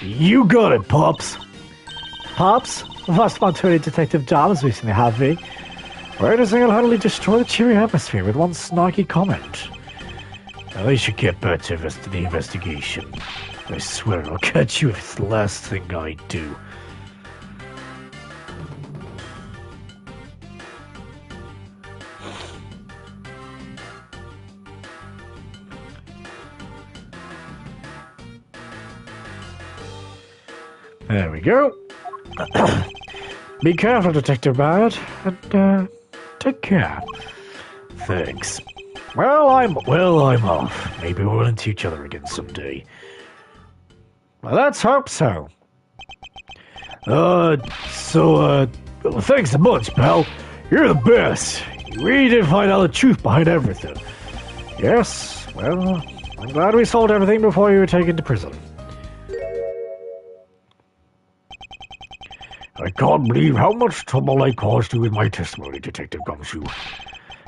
You got it, Pops! Pops? Vast Montoni Detective Jobs recently have we? Where does single-handedly destroy the cheery atmosphere with one snarky comment? Now, they should get back to the investigation. I swear I'll catch you if it's the last thing I do. There we go. Be careful, Detective Bad, and take care. Thanks. Well, I'm off. Maybe we'll run into each other again someday. Well, let's hope so. Thanks a bunch, pal. You're the best. You really did find out the truth behind everything. Yes, well, I'm glad we solved everything before you were taken to prison. I can't believe how much trouble I caused you with my testimony, Detective Gumshoe.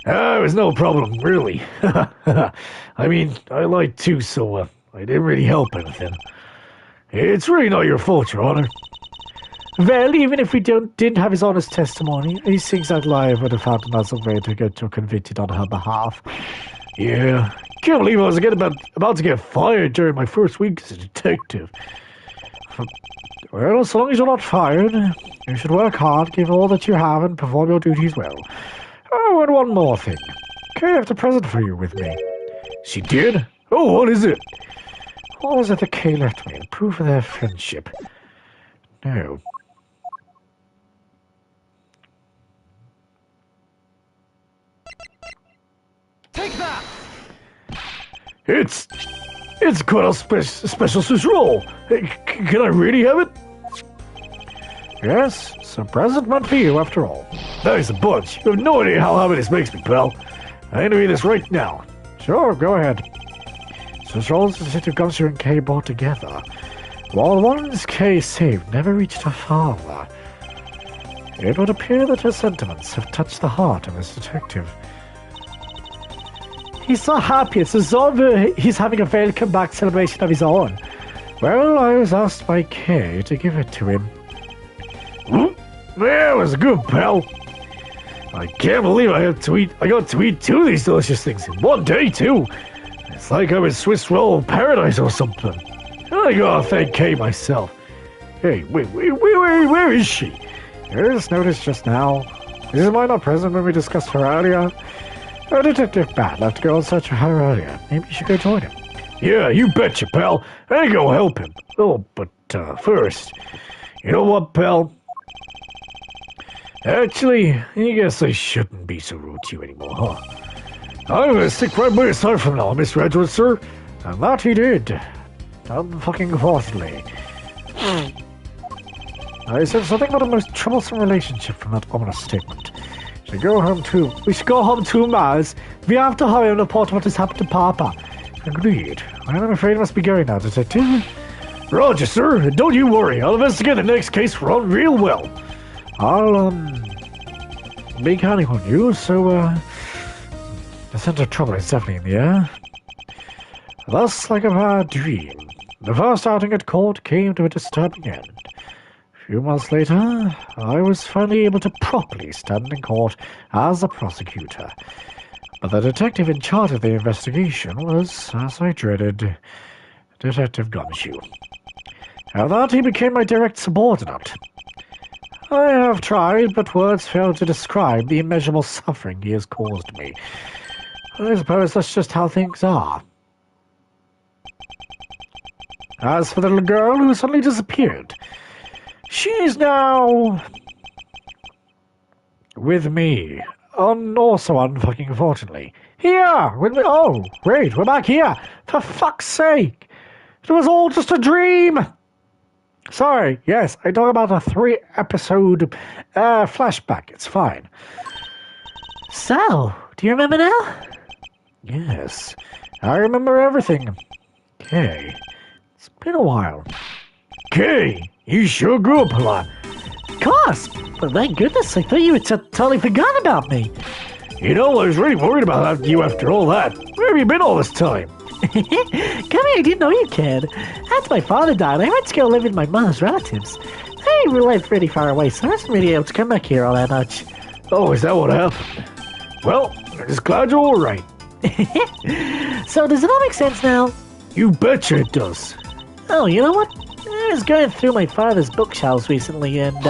It was no problem, really. I mean, I lied too, so I didn't really help anything. It's really not your fault, Your Honor. Well, even if we didn't have his honest testimony, he thinks that lie would have found another way to get you convicted on her behalf. Yeah, can't believe I was about to get fired during my first week as a detective. Well, as long as you're not fired, you should work hard, give all that you have, and perform your duties well. Oh, and one more thing. Kay left a present for you with me. She did? Oh, what is it? What was it that Kay left me? Proof of their friendship. No. Take that! It's quite a special Swiss roll. Can I really have it? Yes, it's a present meant for you after all. Thanks a bunch. You have no idea how happy this makes me, pal. I need to read this right now. Sure, go ahead. Swiss rolls Detective Gumshoe and Kay brought together. While the ones Kay saved never reached her father, it would appear that her sentiments have touched the heart of this detective. He's so happy. It's as though he's having a welcome back celebration of his own. Well, I was asked by Kay to give it to him. Yeah, it was good, pal. I can't believe I got to eat two of these delicious things in one day, too. It's like I'm in Swiss roll paradise or something. I gotta thank Kay myself. Hey, wait, where is she? I just noticed just now. Is Mine not present when we discussed her earlier? Detective Bat left to go in search for her earlier. Maybe you should go join him. Yeah, you betcha, pal. I go help him. Oh, but first, you know what, pal? Actually, I guess I shouldn't be so rude to you anymore, huh? I'm gonna stick right by your side from now, Mr. Edgeworth, sir. And that he did. Unfortunately. I said something about a most troublesome relationship from that ominous statement. We should go home too, Miles. We have to hurry and report what has happened to Papa. Agreed. Well, I'm afraid I must be going now, Detective. Roger, sir. Don't you worry. I'll investigate the next case run real well. I'll, be counting on you, so, the sense of trouble is definitely in the air. Thus, like a bad dream. The first outing at court came to a disturbing end. A few months later, I was finally able to properly stand in court as a prosecutor. But the detective in charge of the investigation was, as I dreaded, Detective Gumshoe. After that, he became my direct subordinate. I have tried, but words fail to describe the immeasurable suffering he has caused me. I suppose that's just how things are. As for the little girl who suddenly disappeared, she's now with me. Also unfucking fortunately. Here! With me. Oh, wait, we're back here! For fuck's sake! It was all just a dream! Sorry, yes, I talk about a 3-episode flashback. It's fine. So, do you remember now? Yes, I remember everything. Okay. It's been a while. Kay, you sure grew up a lot. Of course, but thank goodness, I thought you had totally forgotten about me. You know, I was really worried about you after all that. Where have you been all this time? Come here, I didn't know you cared. After my father died, I went to go live with my mother's relatives. They lived pretty far away, so I wasn't really able to come back here all that much. Oh, is that what happened? Well, I'm just glad you're alright. So, does it all make sense now? You betcha it does. Oh, you know what? I was going through my father's bookshelves recently, and,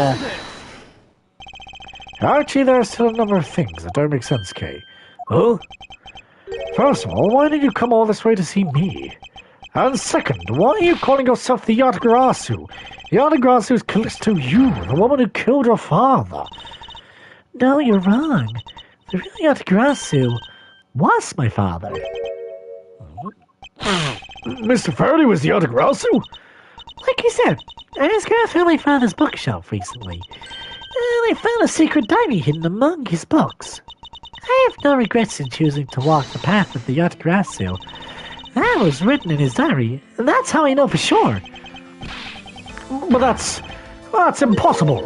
Actually, there are still a number of things that don't make sense, Kay. Huh? First of all, why did you come all this way to see me? And second, why are you calling yourself the Yatagrasu? The Yatagrasu is Callisto Yu, the woman who killed your father. No, you're wrong. The real Yatagrasu was my father. Mr. Faraday was the Yatagrasu? Like I said, I was going through my father's bookshelf recently, and I found a secret diary hidden among his books. I have no regrets in choosing to walk the path of the Yatagrasu. That was written in his diary, and that's how I know for sure. But that's impossible.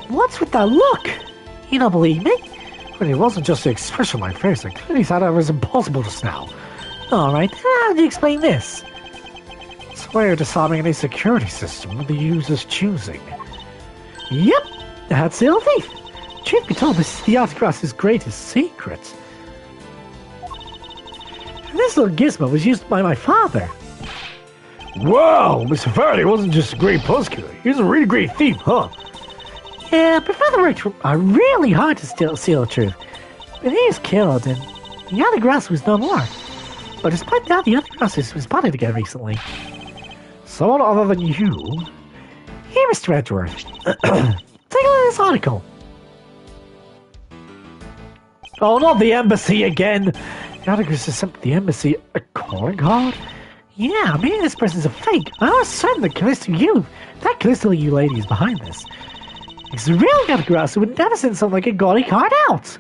What's with that look? You don't believe me? But it wasn't just the expression on my face. I clearly thought it was impossible just now. Alright, how do you explain this? It's a way of disarming any security system of the user's choosing. Yep, that's the old thief. Truth be told, this is the Yatagrasu's greatest secret. And this little gizmo was used by my father. Wow, Mr. Faraday wasn't just a great prosecutor. He was a really great thief, huh? Yeah, but father worked really hard to steal the truth. But he was killed, and the Yatagrasu was no more. But despite that, the Yatagrasu was spotted again recently. Someone other than you? Here, Mr. Edgeworth. Take a look at this article. Oh, not the embassy again! Yatagrasu sent the embassy a calling card? Yeah, maybe this person's a fake. I was certain that that Callisto Yu lady is behind this. Because the real Yatagrasu would never send something like a gaudy card out.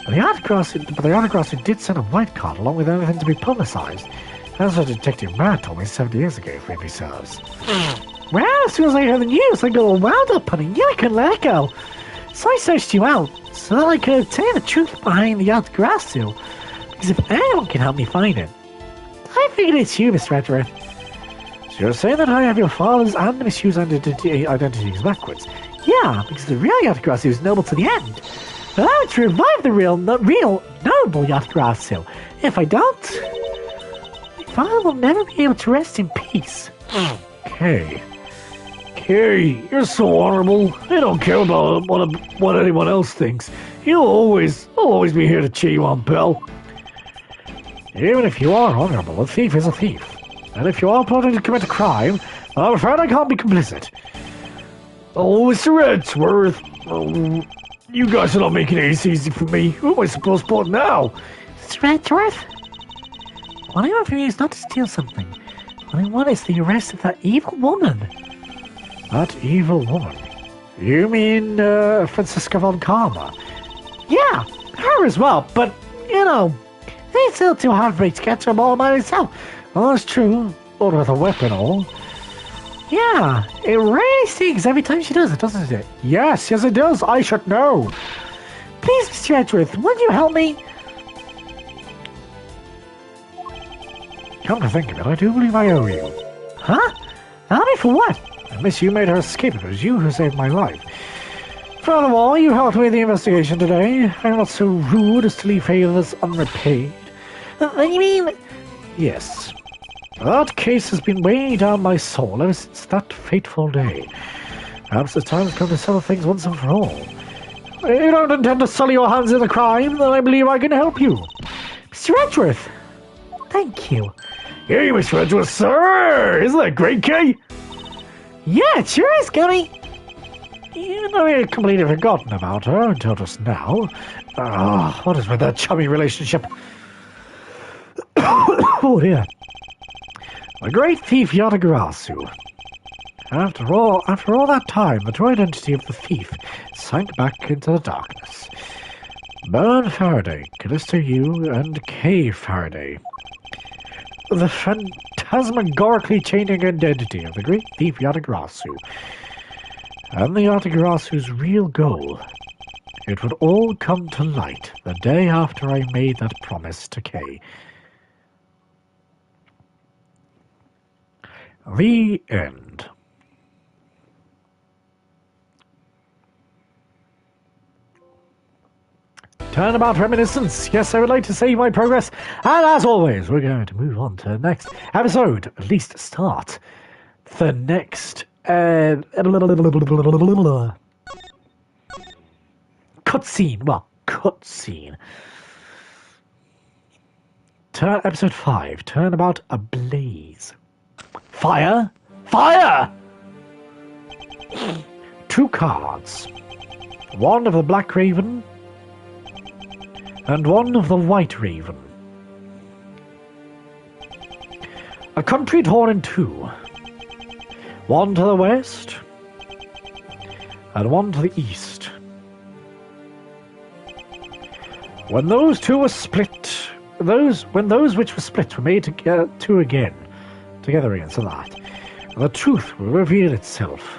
But the Yatagrasu did send a white card along with anything to be publicized. That's what Detective Matt told me 7 years ago, if memory serves. Well, as soon as I heard the news, I got all wound up and I knew I couldn't let it go. So I searched you out, so that I could obtain the truth behind the Yatagrasu. Because if anyone can help me find it, I figured it's you, Mr. Edgeworth. So you're saying that I have your father's and Miss Yu's identities backwards? Yeah, because the real Yatagrasu is noble to the end. But I would revive the real noble Yatagrasu. If I don't, my father will never be able to rest in peace. Kay, you're so honorable. I don't care about what anyone else thinks. I'll always be here to cheer you on, pal. Even if you are honorable, a thief is a thief. And if you are plotting to commit a crime, I'm afraid I can't be complicit. Oh, Mr. Edgeworth. Oh, you guys are not making it easy for me. Who am I supposed to plot now? Mr. Edgeworth? What I want from you is not to steal something. What I want is the arrest of that evil woman. That evil woman? You mean, Franziska von Karma? Yeah, her as well, but, you know, it's still too hard for me to catch them all by myself. Well, that's true. But with a weapon all. Yeah, it really stings every time she does it, doesn't it? Yes, it does. I should know. Please, Mr. Edgeworth, would you help me? Come to think of it, I do believe I owe you. Huh? Owe me for what? Miss, you made her escape. It was you who saved my life. Furthermore, you helped me with the investigation today. I'm not so rude as to leave favors unrepaid. What do you mean? Yes. That case has been weighing down my soul ever since that fateful day. Perhaps the time has come to settle things once and for all. You don't intend to sully your hands in the crime, then I believe I can help you. Mr. Edgeworth! Thank you. Hey, Mr. Edgeworth, sir! Isn't that great, Kay? Yeah, it sure is, Gummy. Even though I had completely forgotten about her until just now. What is with that chummy relationship? Oh dear. The great thief Yatagarasu. After all that time, the true identity of the thief sank back into the darkness. Bern Faraday, Callisto Yu, and Kay Faraday. The phantasmagorically changing identity of the great thief Yatagarasu. And the Yatagarasu's real goal. It would all come to light the day after I made that promise to Kay. The end. Turnabout reminiscence. Yes, I would like to save my progress. And as always, we're going to move on to the next episode. At least start the next cutscene. Well, cutscene. Episode 5. Turnabout ablaze. Fire! Fire! 2 cards. One of the Black Raven and one of the White Raven. A country torn in 2. One to the west and one to the east. When those two were split, when those which were split were made together again, so that the truth will reveal itself.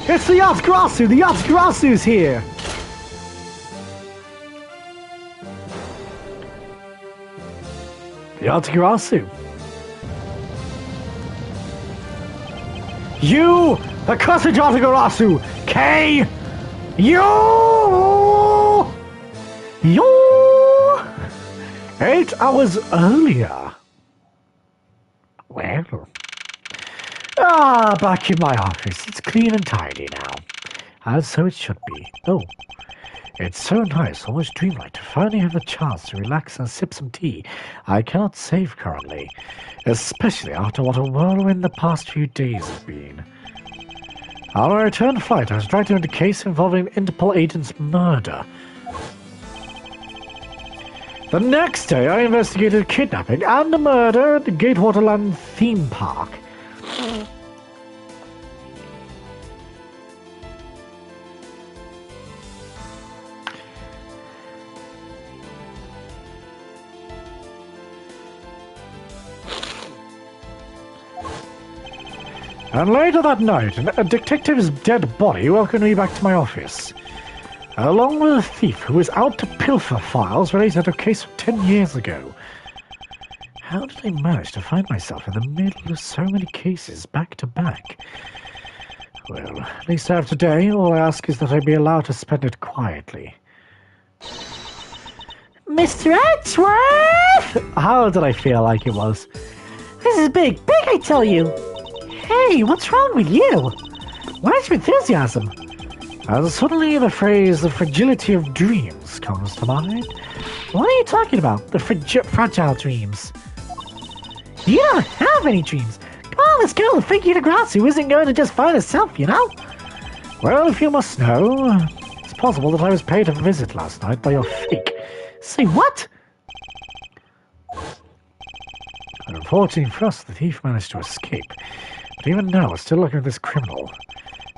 It's the Yatagarasu! The Yatagarasu's here! The Yatagarasu. You! The cursed Yatagarasu! Kay! You! 8 hours earlier. Well... back in my office. It's clean and tidy now. As so it should be. Oh, it's so nice, almost dreamlike, to finally have the chance to relax and sip some tea I cannot save currently, especially after what a whirlwind the past few days have been. On my return flight, I was dragged into a case involving Interpol agent's murder. The next day, I investigated a kidnapping and a murder at the Gatewaterland theme park. And later that night, a detective's dead body welcomed me back to my office, along with a thief who was out to pilfer files related to a case of 10 years ago. How did I manage to find myself in the middle of so many cases back to back? Well, at least I have today. All I ask is that I be allowed to spend it quietly. Mr. Edgeworth! How did I feel like it was? This is big, I tell you. Hey, what's wrong with you? Where's your enthusiasm? And suddenly the phrase, the fragility of dreams, comes to mind. What are you talking about? The fragile dreams. You don't have any dreams. Come on, let's go. The fake Yatagarasu isn't going to just find herself, you know? Well, if you must know, it's possible that I was paid a visit last night by your fake. Say what? Unfortunately for us, the thief managed to escape. But even now, we're still looking at this criminal.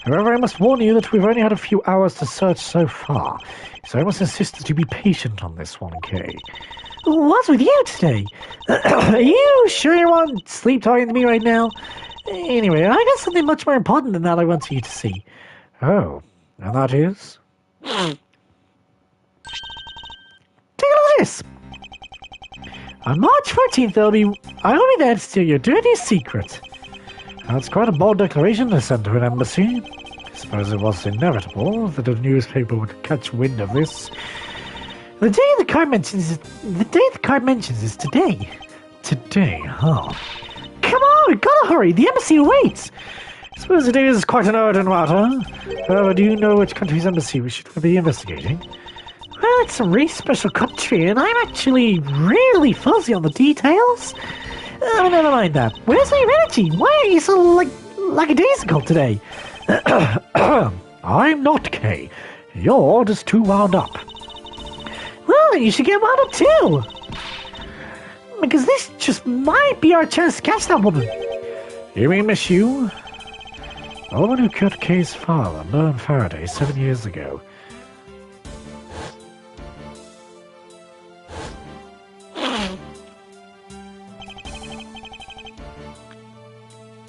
However, I must warn you that we've only had a few hours to search so far, so I must insist that you be patient on this one, Kay. What's with you today? Are you sure you want sleep talking to me right now? Anyway, I got something much more important than that I want you to see. Oh, and that is? Take a look at this! On March 14th, I'll be there to steal your dirtiest secret. That's quite a bold declaration to send to an embassy. I suppose it was inevitable that a newspaper would catch wind of this. The day the card mentions is today. Today, huh? Come on, we gotta hurry. The embassy awaits. I suppose it is quite an urgent matter. However, do you know which country's embassy we should be investigating? Well, it's a really special country, and I'm actually really fuzzy on the details. Never mind that. Where's your energy? Why are you so lackadaisical today? I'm not Kay. You're just too wound up. Well, you should get wound up too. Because this just might be our chance to catch that woman. You mean Miss Yu? The woman who killed Kay's father, Merlin Faraday, 7 years ago.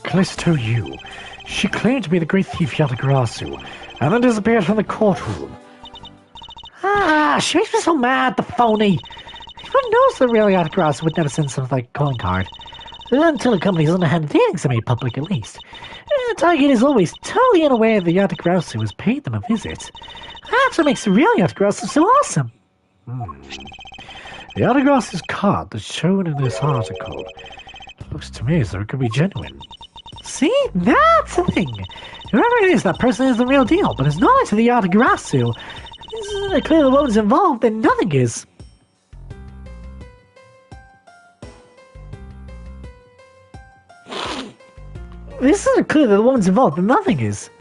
Callisto Yu. She claimed to be the great thief Yatagarasu, and then disappeared from the courtroom. She makes me so mad, the phony. Who knows that really Yatagarasu would never send something like a calling card? Until a company's underhand dealings are made public, at least. Target is always totally unaware that Yatagarasu has paid them a visit. That's what makes the real Yatagarasu so awesome. The Yatagarasu's card that's shown in this article looks to me as though it could be genuine. See? That's the thing. Whoever it is, that person is the real deal, but it's not to the Yatagarasu. This isn't clear the woman's involved, then nothing is. This isn't clear that the woman's involved, then nothing is.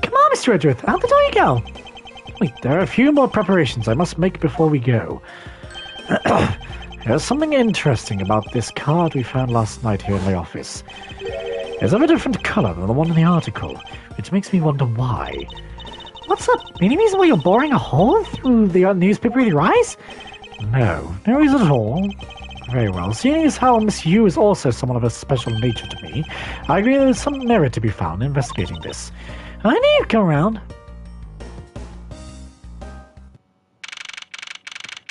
Come on, Mr. Edgeworth, out the door you go. Wait, there are a few more preparations I must make before we go. There's something interesting about this card we found last night here in the office. It's of a different colour than the one in the article, which makes me wonder why. What's up? Any reason why you're boring a hole through the newspaper with your eyes? No reason at all. Very well. Seeing as how Miss Yu is also someone of a special nature to me, I agree there's some merit to be found in investigating this. I knew you'd come around.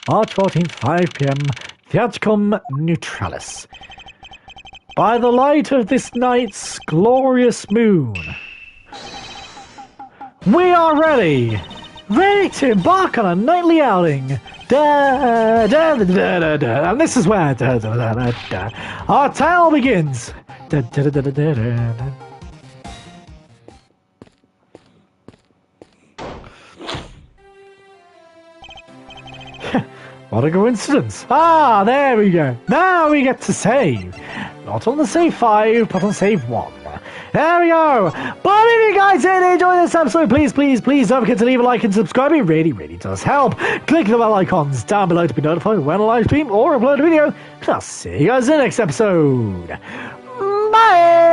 March 14th, 5 p.m. Theatricum Neutralis. By the light of this night's glorious moon, we are ready to embark on a nightly outing. Da, da, da, da, da, da. And this is where our tale begins. Da, da, da, da, da, da, da. What a coincidence. There we go. Now we get to save. Not on the save 5, but on save 1. There we go. But if you guys did enjoy this episode, please don't forget to leave a like and subscribe. It really does help. Click the bell icons down below to be notified when I live stream or upload a video. And I'll see you guys in the next episode. Bye!